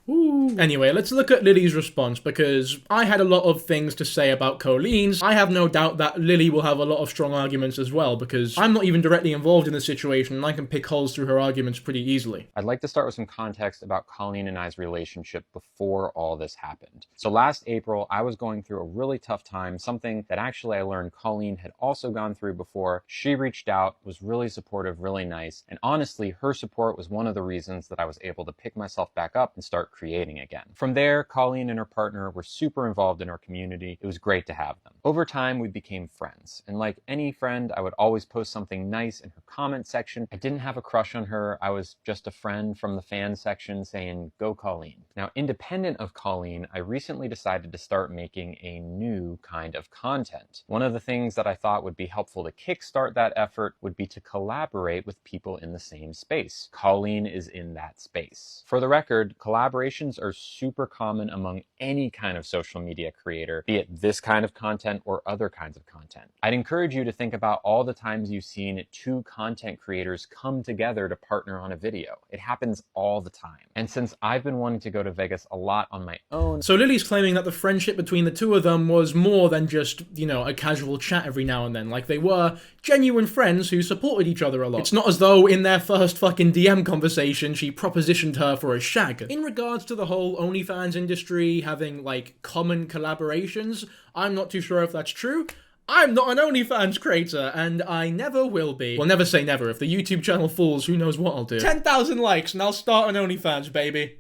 A: Ooh. Anyway, let's look at Lily's response, because I had a lot of things to say about Colleen's. I have no doubt that Lily will have a lot of strong arguments as well, because I'm not even directly involved in the situation, and I can pick holes through her arguments pretty easily.
C: I'd like to start with some context about Colleen and I's relationship before all this happened. So last April, I was going through a really tough time, something that actually I learned Colleen had also gone through before. She reached out, was really supportive, really nice, and honestly, her support was one of the reasons that I was able to pick myself back up and start creating again. From there, Colleen and her partner were super involved in our community. It was great to have them. Over time, we became friends. And like any friend, I would always post something nice in her comment section. I didn't have a crush on her. I was just a friend from the fan section saying, "Go Colleen." Now, independent of Colleen, I recently decided to start making a new kind of content. One of the things that I thought would be helpful to kickstart that effort would be to collaborate with people in the same space. Colleen is in that space. For the record, collaborations are super common among any kind of social media creator, be it this kind of content or other kinds of content. I'd encourage you to think about all the times you've seen two content creators come together to partner on a video. It happens all the time. And since I've been wanting to go to Vegas a lot on my own...
A: So Lily's claiming that the friendship between the two of them was more than just, you know, a casual chat every now and then. Like, they were genuine friends who supported each other a lot. It's not as though in their first fucking DM conversation she propositioned her for a shag. In regards to the whole OnlyFans industry having, like, common collaborations, I'm not too sure if that's true. I'm not an OnlyFans creator, and I never will be. Well, never say never. If the YouTube channel falls, who knows what I'll do. 10,000 likes and I'll start an OnlyFans, baby.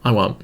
A: I won't.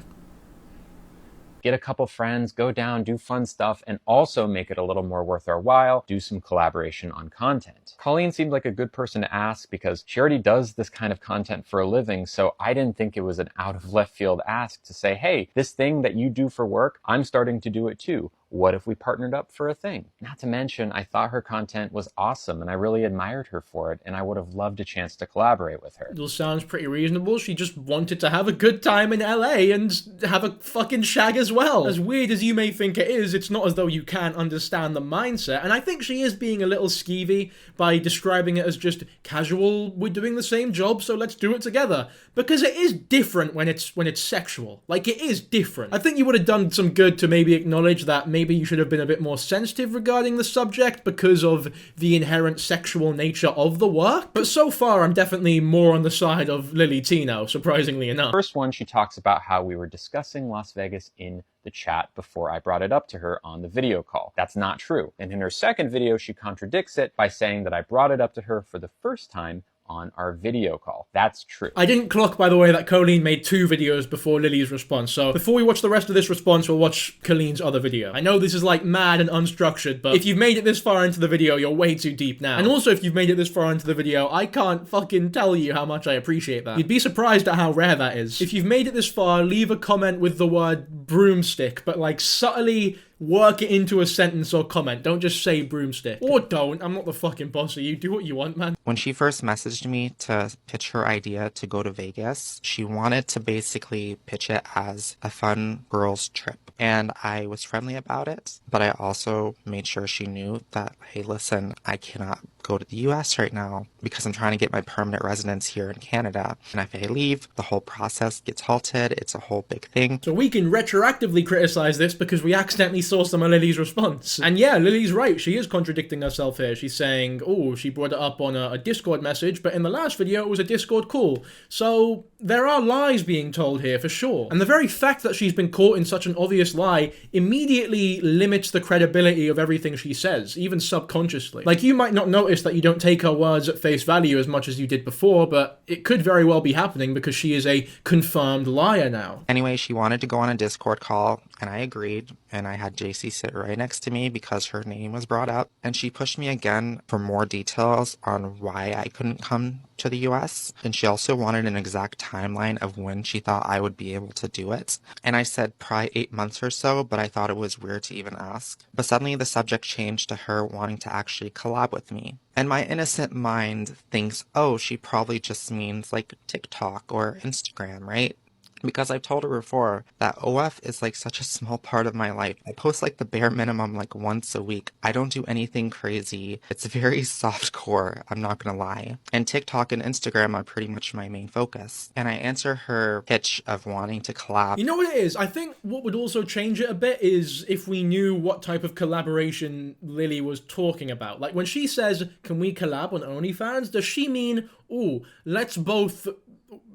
C: get a couple friends, go down, do fun stuff, and also make it a little more worth our while, do some collaboration on content. Colleen seemed like a good person to ask because she already does this kind of content for a living, so I didn't think it was an out of left field ask to say, hey, this thing that you do for work, I'm starting to do it too. What if we partnered up for a thing? Not to mention, I thought her content was awesome and I really admired her for it, and I would have loved a chance to collaborate with her.
A: It all sounds pretty reasonable. She just wanted to have a good time in LA and have a fucking shag as well. As weird as you may think it is, it's not as though you can't understand the mindset, and I think she is being a little skeevy by describing it as just casual, we're doing the same job, so let's do it together. Because it is different when it's sexual. Like, it is different. I think you would have done some good to maybe acknowledge that maybe you should have been a bit more sensitive regarding the subject because of the inherent sexual nature of the work. But so far, I'm definitely more on the side of Lily Tino, surprisingly enough.
C: First one, she talks about how we were discussing Las Vegas in the chat before I brought it up to her on the video call. That's not true. And in her second video, she contradicts it by saying that I brought it up to her for the first time on our video call. That's true.
A: I didn't clock, by the way, that Colleen made 2 videos before Lily's response, so before we watch the rest of this response, we'll watch Colleen's other video. I know this is like mad and unstructured, but if you've made it this far into the video, you're way too deep now. And also, if you've made it this far into the video, I can't fucking tell you how much I appreciate that. You'd be surprised at how rare that is. If you've made it this far, leave a comment with the word broomstick, but like subtly work it into a sentence or comment. Don't just say broomstick. Or don't. I'm not the fucking boss of you. Do what you want, man.
L: When she first messaged me to pitch her idea to go to Vegas, she wanted to basically pitch it as a fun girls trip. And I was friendly about it, but I also made sure she knew that, hey, listen, I cannot go to the US right now because I'm trying to get my permanent residence here in Canada. And if I leave, the whole process gets halted. It's a whole big thing.
A: So we can retroactively criticize this because we accidentally saw some of Lily's response. And yeah, Lily's right. She is contradicting herself here. She's saying, oh, she brought it up on a Discord message, but in the last video it was a Discord call. So there are lies being told here for sure. And the very fact that she's been caught in such an obvious lie immediately limits the credibility of everything she says, even subconsciously. Like, you might not notice that you don't take her words at face value as much as you did before, but it could very well be happening because she is a confirmed liar now.
L: Anyway, she wanted to go on a Discord call, and I agreed, and I had JC sit right next to me because her name was brought up, and she pushed me again for more details on why I couldn't come to the US, and she also wanted an exact timeline of when she thought I would be able to do it. And I said probably 8 months or so, but I thought it was weird to even ask. But suddenly the subject changed to her wanting to actually collab with me. And my innocent mind thinks, oh, she probably just means like TikTok or Instagram, right? Because I've told her before that OF is like such a small part of my life. I post like the bare minimum like once a week. I don't do anything crazy. It's very soft core, I'm not gonna lie. And TikTok and Instagram are pretty much my main focus. And I answer her pitch of wanting to collab.
A: You know what it is? I think what would also change it a bit is if we knew what type of collaboration Lily was talking about. Like when she says, can we collab on OnlyFans? Does she mean, ooh, let's both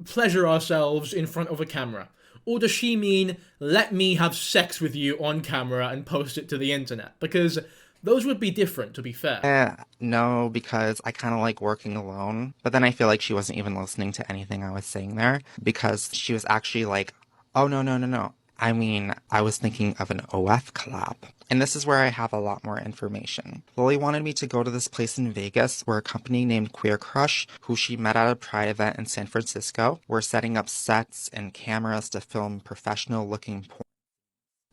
A: pleasure ourselves in front of a camera? Or does she mean, let me have sex with you on camera and post it to the internet? Because those would be different, to be fair.
L: No, because I kind of like working alone. But then I feel like she wasn't even listening to anything I was saying there, because she was actually like, oh, no. I mean, I was thinking of an OF collab. And this is where I have a lot more information. Lily wanted me to go to this place in Vegas where a company named Queer Crush, who she met at a Pride event in San Francisco, were setting up sets and cameras to film professional-looking porn.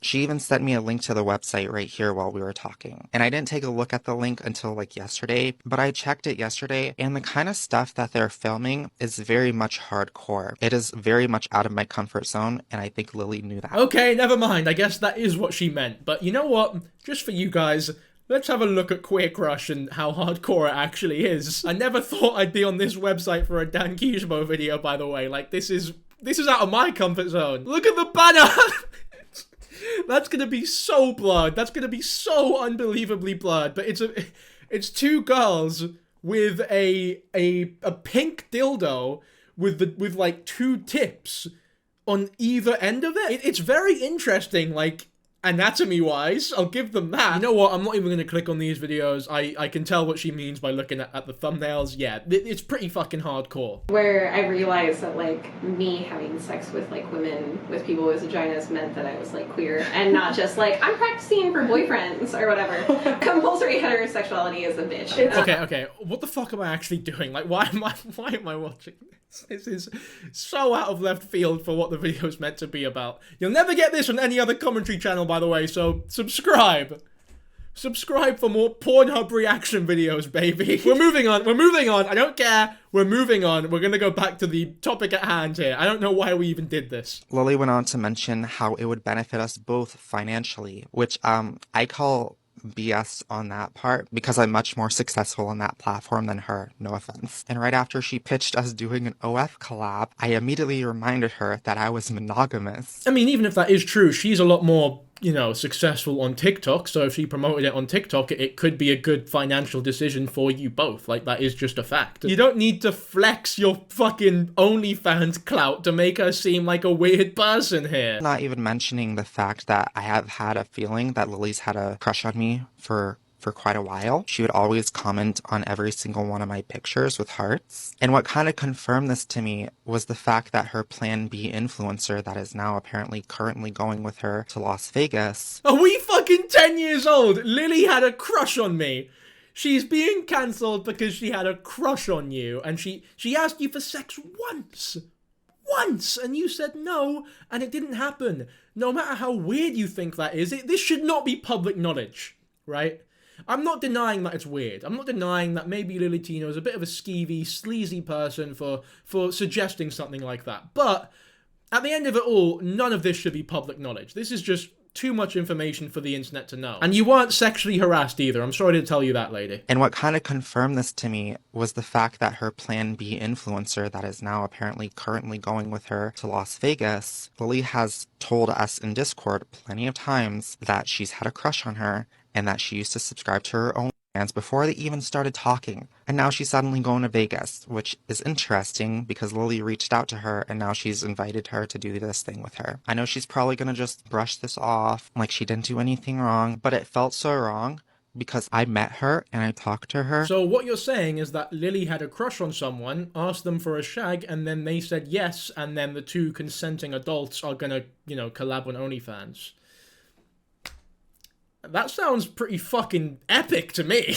L: She even sent me a link to the website right here while we were talking. And I didn't take a look at the link until like yesterday, but I checked it yesterday, and the kind of stuff that they're filming is very much hardcore. It is very much out of my comfort zone, and I think Lily knew that.
A: Okay, never mind. I guess that is what she meant. But you know what? Just for you guys, let's have a look at Queer Crush and how hardcore it actually is. I never thought I'd be on this website for a Dankyjabo video, by the way. Like, this is out of my comfort zone. Look at the banner! That's gonna be so blurred. That's gonna be so unbelievably blurred. But it's 2 girls with a pink dildo with like 2 tips on either end of it. It's very interesting. Like, anatomy-wise. I'll give them that. You know what? I'm not even gonna click on these videos. I can tell what she means by looking at the thumbnails. Yeah, it's pretty fucking hardcore.
M: Where I realized that, like, me having sex with, like, women with people with vaginas meant that I was, like, queer, and not just, like, I'm practicing for boyfriends or whatever. Compulsory heterosexuality is a bitch.
A: Okay, what the fuck am I actually doing? Like, why am I watching this? This is so out of left field for what the video's meant to be about. You'll never get this on any other commentary channel, by the way, so subscribe. Subscribe for more Pornhub reaction videos, baby. We're moving on, I don't care. We're moving on. We're gonna go back to the topic at hand here. I don't know why we even did this.
L: Lily went on to mention how it would benefit us both financially, which I call BS on that part because I'm much more successful on that platform than her, no offense. And right after she pitched us doing an OF collab, I immediately reminded her that I was monogamous.
A: I mean, even if that is true, she's a lot more, you know, successful on TikTok, so if she promoted it on TikTok, it could be a good financial decision for you both. Like, that is just a fact. You don't need to flex your fucking OnlyFans clout to make her seem like a weird person here.
L: Not even mentioning the fact that I have had a feeling that Lily's had a crush on me for quite a while. She would always comment on every single one of my pictures with hearts. And what kind of confirmed this to me was the fact that her Plan B influencer that is now apparently currently going with her to Las Vegas.
A: Are we fucking 10 years old? Lily had a crush on me. She's being cancelled because she had a crush on you, and she asked you for sex once, and you said no, and it didn't happen. No matter how weird you think that is, this should not be public knowledge, right? I'm not denying that it's weird. I'm not denying that maybe Lily Tino is a bit of a skeevy, sleazy person for suggesting something like that. But at the end of it all, none of this should be public knowledge. This is just too much information for the internet to know. And you weren't sexually harassed either. I'm sorry to tell you that, lady.
L: And what kind of confirmed this to me was the fact that her Plan B influencer that is now apparently currently going with her to Las Vegas, Lily has told us in Discord plenty of times that she's had a crush on her and that she used to subscribe to her OnlyFans before they even started talking. And now she's suddenly going to Vegas, which is interesting because Lily reached out to her and now she's invited her to do this thing with her. I know she's probably going to just brush this off like she didn't do anything wrong, but it felt so wrong because I met her and I talked to her.
A: So what you're saying is that Lily had a crush on someone, asked them for a shag, and then they said yes, and then the two consenting adults are gonna, you know, collab on OnlyFans. That sounds pretty fucking epic to me.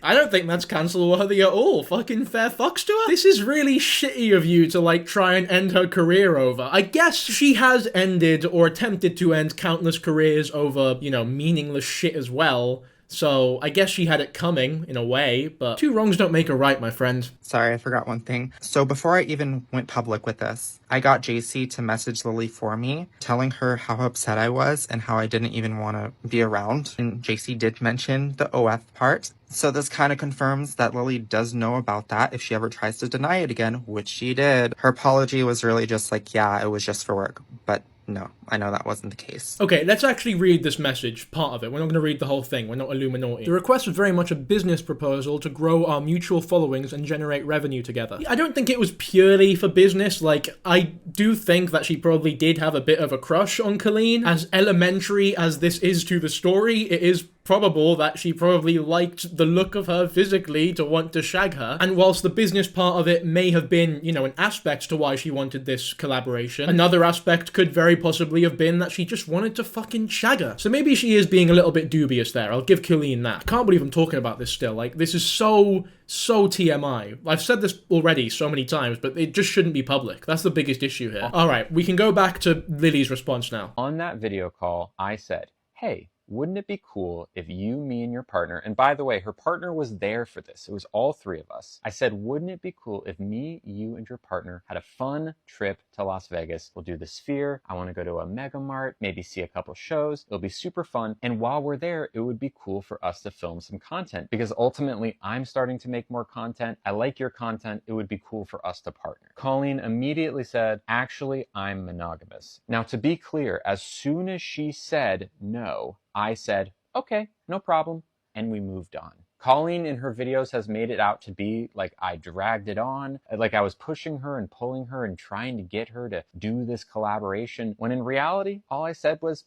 A: I don't think that's cancel worthy at all. Fucking fair fucks to her. This is really shitty of you to, like, try and end her career over. I guess she has ended or attempted to end countless careers over, you know, meaningless shit as well. So I guess she had it coming, in a way, but two wrongs don't make a right, my friend.
L: Sorry, I forgot one thing. So before I even went public with this, I got JC to message Lily for me, telling her how upset I was and how I didn't even want to be around. And JC did mention the OF part. So this kind of confirms that Lily does know about that if she ever tries to deny it again, which she did. Her apology was really just like, yeah, it was just for work. But no, I know that wasn't the case.
A: Okay, let's actually read this message, part of it. We're not going to read the whole thing. We're not Illuminati. The request was very much a business proposal to grow our mutual followings and generate revenue together. I don't think it was purely for business. Like, I do think that she probably did have a bit of a crush on Colleen. As elementary as this is to the story, it is probable that she probably liked the look of her physically to want to shag her. And whilst the business part of it may have been, you know, an aspect to why she wanted this collaboration, another aspect could very possibly have been that she just wanted to fucking shag her. So maybe she is being a little bit dubious there. I'll give Colleen that. I can't believe I'm talking about this still. Like, this is so TMI. I've said this already so many times, but it just shouldn't be public. That's the biggest issue here. Alright, we can go back to Lily's response now.
C: On that video call, I said, hey, wouldn't it be cool if you, me, and your partner, and by the way, her partner was there for this. It was all three of us. I said, wouldn't it be cool if me, you, and your partner had a fun trip to Las Vegas? We'll do the Sphere. I want to go to a Mega Mart, maybe see a couple shows. It'll be super fun. And while we're there, it would be cool for us to film some content because ultimately I'm starting to make more content. I like your content. It would be cool for us to partner. Colleen immediately said, actually, I'm monogamous. Now, to be clear, as soon as she said no, I said, okay, no problem, and we moved on. Colleen in her videos has made it out to be like I dragged it on, like I was pushing her and pulling her and trying to get her to do this collaboration, when in reality, all I said was,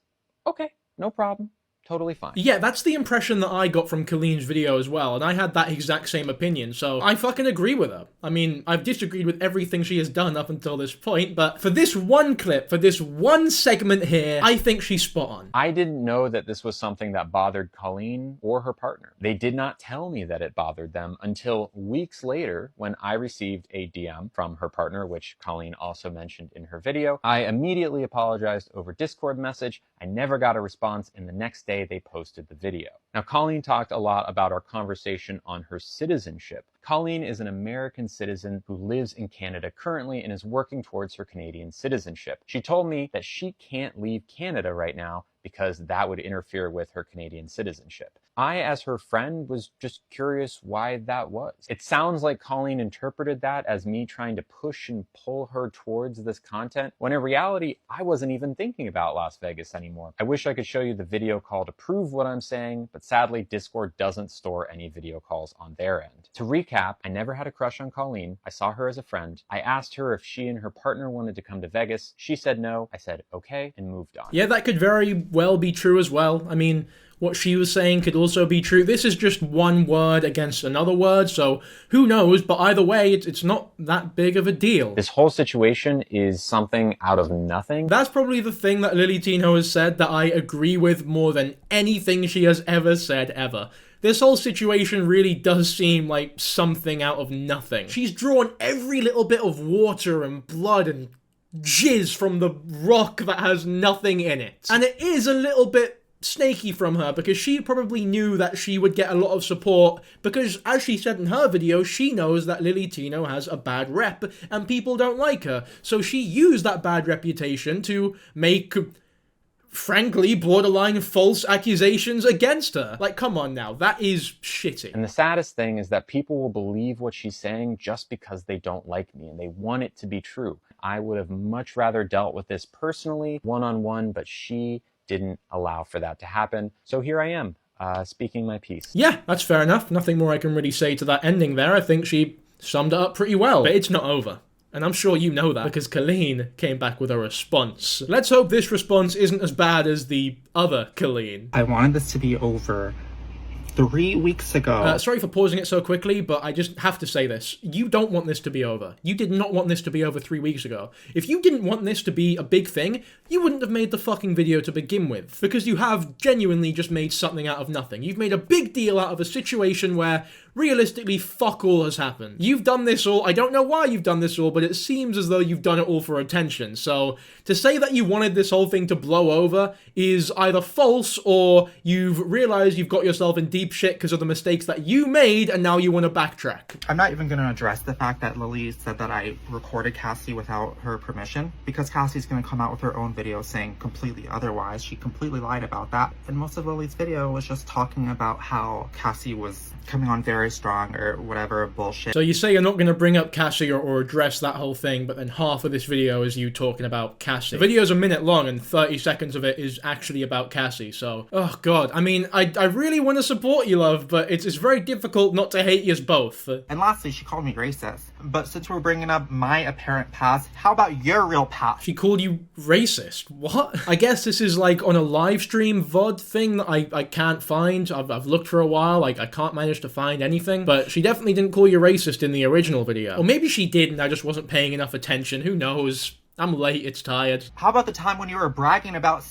C: okay, no problem. Totally fine.
A: Yeah, that's the impression that I got from Colleen's video as well, and I had that exact same opinion, so I fucking agree with her. I mean, I've disagreed with everything she has done up until this point, but for this one clip, for this one segment here, I think she's spot on.
C: I didn't know that this was something that bothered Colleen or her partner. They did not tell me that it bothered them until weeks later when I received a DM from her partner, which Colleen also mentioned in her video. I immediately apologized over Discord message. I never got a response, and the next day they posted the video. Now, Colleen talked a lot about our conversation on her citizenship. Colleen is an American citizen who lives in Canada currently and is working towards her Canadian citizenship. She told me that she can't leave Canada right now because that would interfere with her Canadian citizenship. I, as her friend, was just curious why that was. It sounds like Colleen interpreted that as me trying to push and pull her towards this content, when in reality, I wasn't even thinking about Las Vegas anymore. I wish I could show you the video call to prove what I'm saying, but sadly, Discord doesn't store any video calls on their end. To recap, I never had a crush on Colleen. I saw her as a friend. I asked her if she and her partner wanted to come to Vegas. She said no. I said okay and moved on.
A: Yeah, that could very well be true as well. I mean, what she was saying could also be true. This is just one word against another word, so who knows, but either way, it's not that big of a deal.
C: This whole situation is something out of nothing.
A: That's probably the thing that Lily Tino has said that I agree with more than anything she has ever said ever. This whole situation really does seem like something out of nothing. She's drawn every little bit of water and blood and jizz from the rock that has nothing in it. And it is a little bit snaky from her, because she probably knew that she would get a lot of support, because as she said in her video, she knows that Lily Tino has a bad rep and people don't like her. So she used that bad reputation to make, frankly, borderline false accusations against her. Like, come on now, that is shitty.
C: And the saddest thing is that people will believe what she's saying just because they don't like me and they want it to be true. I would have much rather dealt with this personally, one-on-one, but she didn't allow for that to happen. So here I am, speaking my piece.
A: Yeah, that's fair enough. Nothing more I can really say to that ending there. I think she summed it up pretty well. But it's not over. And I'm sure you know that, because Colleen came back with a response. Let's hope this response isn't as bad as the other Colleen.
L: I wanted this to be over 3 weeks ago.
A: Sorry for pausing it so quickly, but I just have to say this. You don't want this to be over. You did not want this to be over 3 weeks ago. If you didn't want this to be a big thing, you wouldn't have made the fucking video to begin with. Because you have genuinely just made something out of nothing. You've made a big deal out of a situation where realistically, fuck all has happened. You've done this all, I don't know why you've done this all, but it seems as though you've done it all for attention. So, to say that you wanted this whole thing to blow over is either false, or you've realized you've got yourself in deep shit because of the mistakes that you made, and now you want to backtrack.
L: I'm not even going to address the fact that Lily said that I recorded Cassie without her permission, because Cassie's going to come out with her own video saying completely otherwise. She completely lied about that, and most of Lily's video was just talking about how Cassie was coming on very strong or whatever bullshit.
A: So you say you're not going to bring up Cassie or address that whole thing, but then half of this video is you talking about Cassie. The video's a minute long and 30 seconds of it is actually about Cassie, so... Oh god, I mean, I really want to support you, love, but it's very difficult not to hate yous both.
L: And lastly, she called me racist. But since we're bringing up my apparent past, how about your real past?
A: She called you racist? What? I guess this is like on a live stream VOD thing that I can't find. I've looked for a while, like I can't manage to find anything, but she definitely didn't call you racist in the original video. Or maybe she did and I just wasn't paying enough attention, who knows? I'm late, it's tired.
L: How about the time when you were bragging about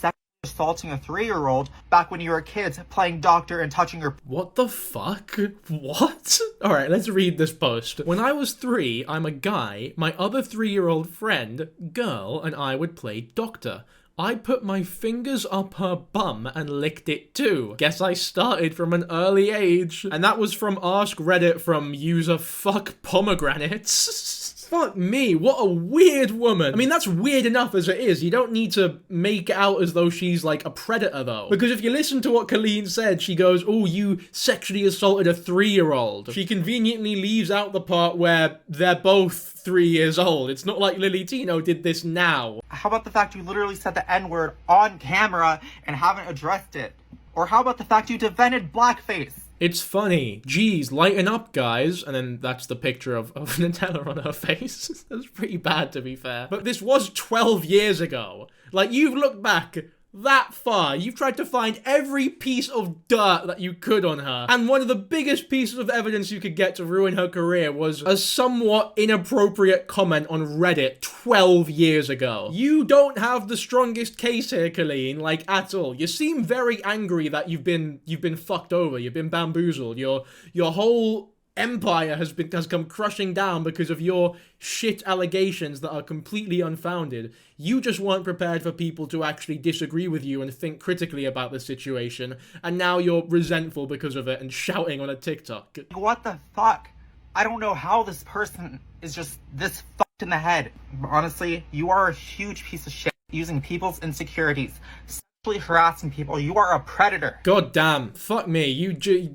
L: assaulting a 3-year-old back when you were kids, playing doctor and touching her—
A: What the fuck? What? Alright, let's read this post. When I was 3, I'm a guy, my other 3-year-old friend, girl, and I would play doctor. I put my fingers up her bum and licked it too. Guess I started from an early age. And that was from Ask Reddit from user fuck pomegranates. Fuck me, what a weird woman. I mean, that's weird enough as it is. You don't need to make out as though she's like a predator though. Because if you listen to what Colleen said, she goes, oh, you sexually assaulted a 3-year-old. She conveniently leaves out the part where they're both 3 years old. It's not like Lily Tino did this now.
L: How about the fact you literally said the N-word on camera and haven't addressed it? Or how about the fact you defended blackface?
A: It's funny. Geez, lighten up, guys. And then that's the picture of Nutella on her face. That's pretty bad, to be fair. But this was 12 years ago. Like, you've looked back that far. You've tried to find every piece of dirt that you could on her. And one of the biggest pieces of evidence you could get to ruin her career was a somewhat inappropriate comment on Reddit 12 years ago. You don't have the strongest case here, Colleen, like at all. You seem very angry that you've been fucked over, you've been bamboozled. Your whole empire has come crushing down because of your shit allegations that are completely unfounded. You just weren't prepared for people to actually disagree with you and think critically about the situation, and now you're resentful because of it and shouting on a TikTok.
L: What the fuck? I don't know how this person is just this fucked in the head. Honestly, you are a huge piece of shit using people's insecurities, sexually harassing people. You are a predator.
A: God damn. Fuck me.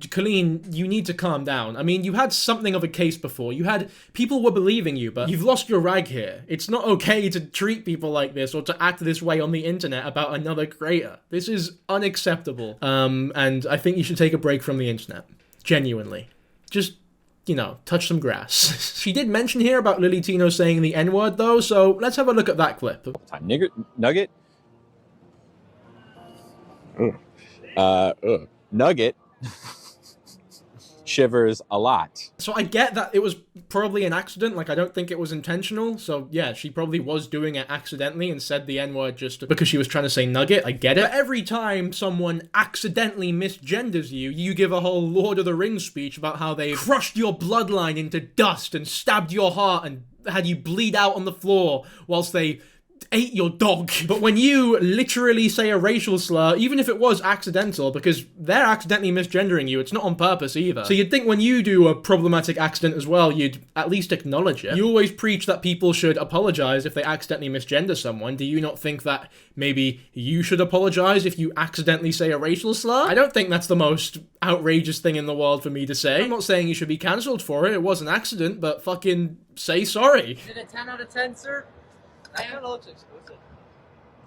A: Colleen, you need to calm down. I mean, you had something of a case before. People were believing you, but you've lost your rag here. It's not okay to treat people like this or to act this way on the internet about another creator. This is unacceptable. And I think you should take a break from the internet. Genuinely. Just, touch some grass. She did mention here about Lily Tino saying the N-word though, so let's have a look at that clip.
C: Nugget. Nugget shivers a lot.
A: So I get that it was probably an accident, like I don't think it was intentional, so yeah, she probably was doing it accidentally and said the N-word just because she was trying to say nugget, I get it. But every time someone accidentally misgenders you, you give a whole Lord of the Rings speech about how they crushed your bloodline into dust and stabbed your heart and had you bleed out on the floor whilst they ate your dog. But when you literally say a racial slur, even if it was accidental, because they're accidentally misgendering you, it's not on purpose either. So you'd think when you do a problematic accident as well, you'd at least acknowledge it. You always preach that people should apologize if they accidentally misgender someone. Do you not think that maybe you should apologize if you accidentally say a racial slur? I don't think that's the most outrageous thing in the world for me to say. I'm not saying you should be cancelled for it. It was an accident, but fucking say sorry.
N: Is it a 10 out of 10, sir? I kind of looks exclusive.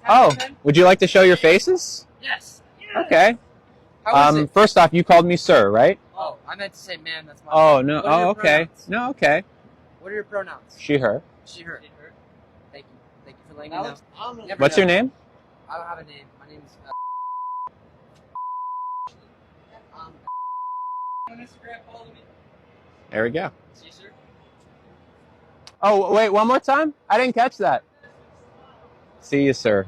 C: Oh, would you like to show your faces?
N: Yes.
C: Okay.
N: How is it?
C: First off, you called me sir, right?
N: Oh, I meant to say ma'am. That's my.
C: Oh no.
N: What are
C: Oh,
N: your
C: okay.
N: pronouns?
C: No, okay.
N: What are your pronouns?
C: She, her.
N: She, her. Thank you. Thank you for letting me know. Never
C: What's
N: know.
C: your name?
N: I don't have a name. My name's. On Instagram, follow me.
C: There we go.
N: See you, sir.
C: Oh, wait, one more time? I didn't catch that. See you, sir.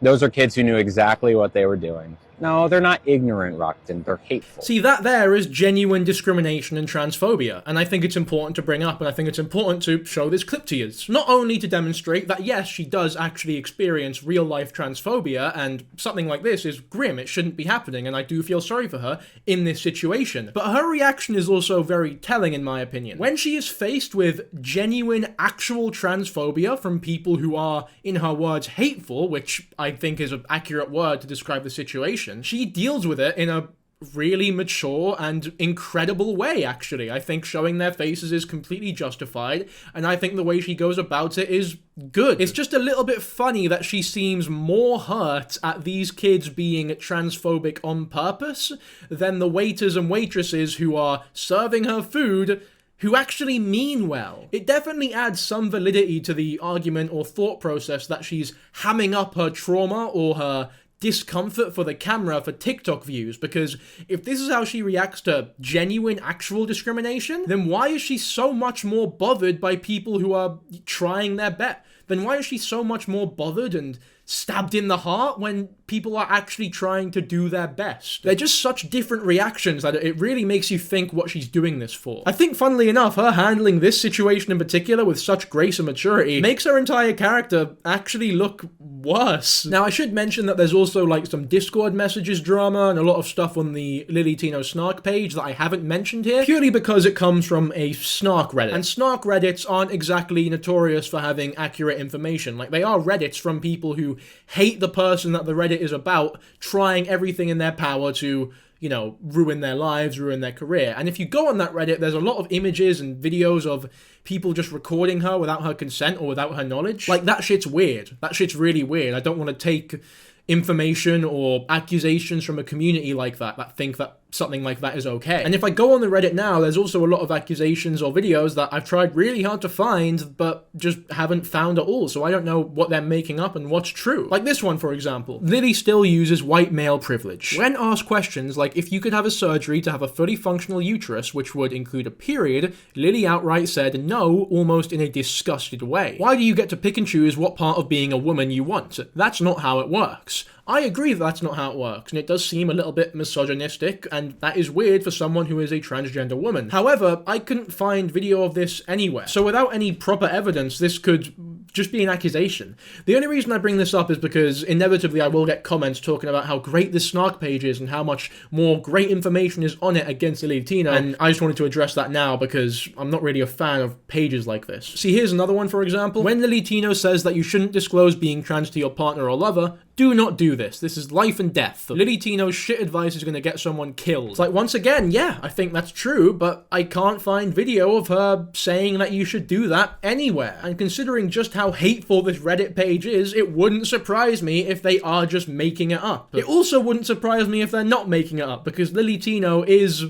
C: Those are kids who knew exactly what they were doing. No, they're not ignorant, Rockton. They're hateful.
A: See, that there is genuine discrimination and transphobia, and I think it's important to bring up, and I think it's important to show this clip to you. Not only to demonstrate that, yes, she does actually experience real-life transphobia, and something like this is grim, it shouldn't be happening, and I do feel sorry for her in this situation. But her reaction is also very telling, in my opinion. When she is faced with genuine, actual transphobia from people who are, in her words, hateful, which I think is an accurate word to describe the situation, she deals with it in a really mature and incredible way, actually. I think showing their faces is completely justified, and I think the way she goes about it is good. It's just a little bit funny that she seems more hurt at these kids being transphobic on purpose than the waiters and waitresses who are serving her food who actually mean well. It definitely adds some validity to the argument or thought process that she's hamming up her trauma or her discomfort for the camera for TikTok views, because if this is how she reacts to genuine, actual discrimination, then why is she so much more bothered by people who are trying their best? Then why is she so much more bothered and stabbed in the heart when people are actually trying to do their best? They're just such different reactions that it really makes you think what she's doing this for. I think, funnily enough, her handling this situation in particular with such grace and maturity makes her entire character actually look worse. Now, I should mention that there's also like some Discord messages drama and a lot of stuff on the Lily Tino Snark page that I haven't mentioned here, purely because it comes from a Snark Reddit. And Snark Reddits aren't exactly notorious for having accurate information. Like, they are Reddits from people who hate the person that the Reddit is about, trying everything in their power to, you know, ruin their lives, ruin their career. And if you go on that Reddit, there's a lot of images and videos of people just recording her without her consent or without her knowledge. Like, that shit's weird. That shit's really weird. I don't want to take information or accusations from a community like that think that something like that is okay. And if I go on the Reddit now, there's also a lot of accusations or videos that I've tried really hard to find, but just haven't found at all, so I don't know what they're making up and what's true. Like this one, for example. Lily still uses white male privilege. When asked questions like if you could have a surgery to have a fully functional uterus, which would include a period, Lily outright said no, almost in a disgusted way. Why do you get to pick and choose what part of being a woman you want? That's not how it works. I agree that that's not how it works, and it does seem a little bit misogynistic, and that is weird for someone who is a transgender woman. However, I couldn't find video of this anywhere, so without any proper evidence, this could just be an accusation. The only reason I bring this up is because inevitably I will get comments talking about how great this snark page is and how much more great information is on it against Lily Contino, and I just wanted to address that now because I'm not really a fan of pages like this. See, here's another one, for example. When Lily Contino says that you shouldn't disclose being trans to your partner or lover, do not do this. This is life and death. Lily Contino's shit advice is going to get someone killed. It's like, once again, yeah, I think that's true, but I can't find video of her saying that you should do that anywhere. And considering just how hateful this Reddit page is, it wouldn't surprise me if they are just making it up. It also wouldn't surprise me if they're not making it up, because Lily Contino is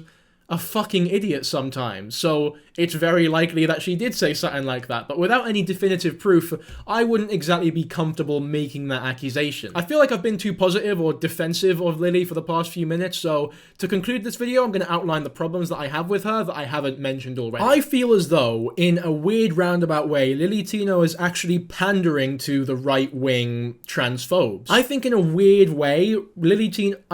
A: a fucking idiot sometimes, so it's very likely that she did say something like that, but without any definitive proof, I wouldn't exactly be comfortable making that accusation. I feel like I've been too positive or defensive of Lily for the past few minutes, so to conclude this video, I'm going to outline the problems that I have with her that I haven't mentioned already. I feel as though, in a weird roundabout way, Lily Contino is actually pandering to the right-wing transphobes. I think in a weird way, Lily Contino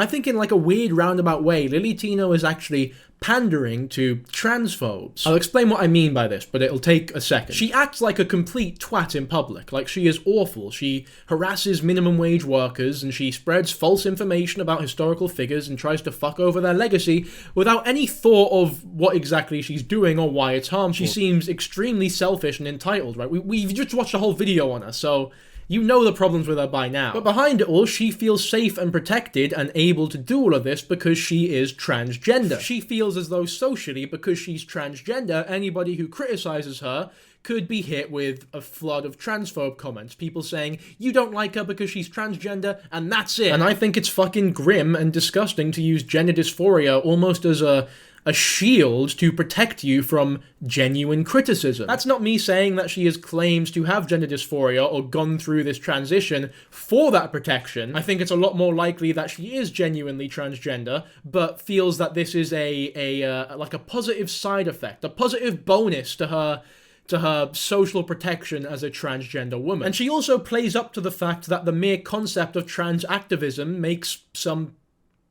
A: is actually pandering to transphobes. I'll explain what I mean by this, but it'll take a second. She acts like a complete twat in public, like she is awful. She harasses minimum wage workers, and she spreads false information about historical figures and tries to fuck over their legacy without any thought of what exactly she's doing or why it's harmful. She seems extremely selfish and entitled, right? We've just watched a whole video on her, so you know the problems with her by now. But behind it all, she feels safe and protected and able to do all of this because she is transgender. She feels as though socially, because she's transgender, anybody who criticizes her could be hit with a flood of transphobe comments. People saying, you don't like her because she's transgender, and that's it. And I think it's fucking grim and disgusting to use gender dysphoria almost as a shield to protect you from genuine criticism. That's not me saying that she has claimed to have gender dysphoria or gone through this transition for that protection. I think it's a lot more likely that she is genuinely transgender, but feels that this is like a positive side effect, a positive bonus to her social protection as a transgender woman. And she also plays up to the fact that the mere concept of trans activism makes some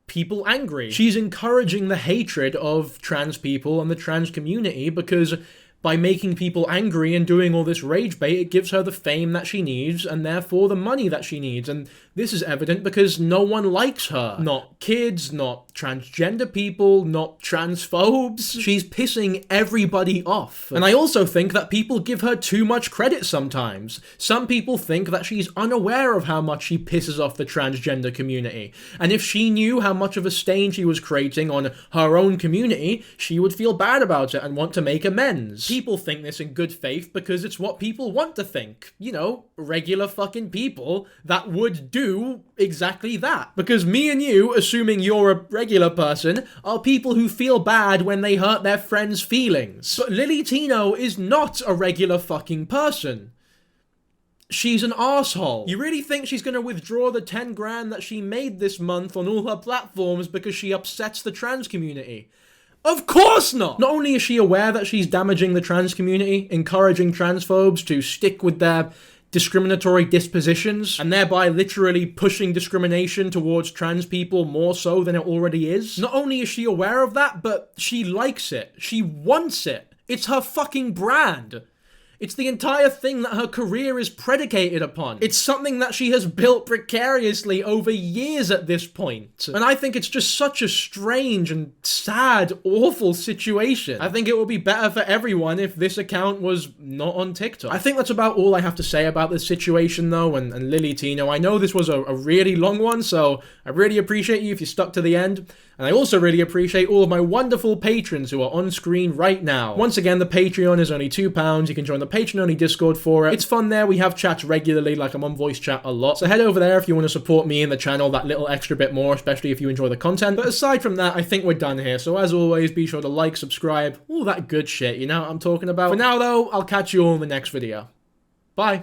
A: people angry. She's encouraging the hatred of trans people and the trans community because by making people angry and doing all this rage bait, it gives her the fame that she needs and therefore the money that she needs. And this is evident because no one likes her. Not kids, not transgender people, not transphobes. She's pissing everybody off. And I also think that people give her too much credit sometimes. Some people think that she's unaware of how much she pisses off the transgender community. And if she knew how much of a stain she was creating on her own community, she would feel bad about it and want to make amends. People think this in good faith because it's what people want to think. You know, regular fucking people that would do exactly that. Because me and you, assuming you're a regular person, are people who feel bad when they hurt their friends' feelings. But Lily Contino is not a regular fucking person. She's an arsehole. You really think she's gonna withdraw the 10 grand that she made this month on all her platforms because she upsets the trans community? Of course not! Not only is she aware that she's damaging the trans community, encouraging transphobes to stick with their discriminatory dispositions, and thereby literally pushing discrimination towards trans people more so than it already is. Not only is she aware of that, but she likes it. She wants it. It's her fucking brand. It's the entire thing that her career is predicated upon. It's something that she has built precariously over years at this point. And I think it's just such a strange and sad, awful situation. I think it would be better for everyone if this account was not on TikTok. I think that's about all I have to say about this situation though, and Lily Contino. I know this was a really long one, so I really appreciate you if you stuck to the end. And I also really appreciate all of my wonderful patrons who are on screen right now. Once again, the Patreon is only £2. You can join the Patreon-only Discord for it. It's fun there. We have chats regularly, like I'm on voice chat a lot. So head over there if you want to support me and the channel that little extra bit more, especially if you enjoy the content. But aside from that, I think we're done here. So as always, be sure to like, subscribe, all that good shit, you know what I'm talking about. For now though, I'll catch you all in the next video. Bye.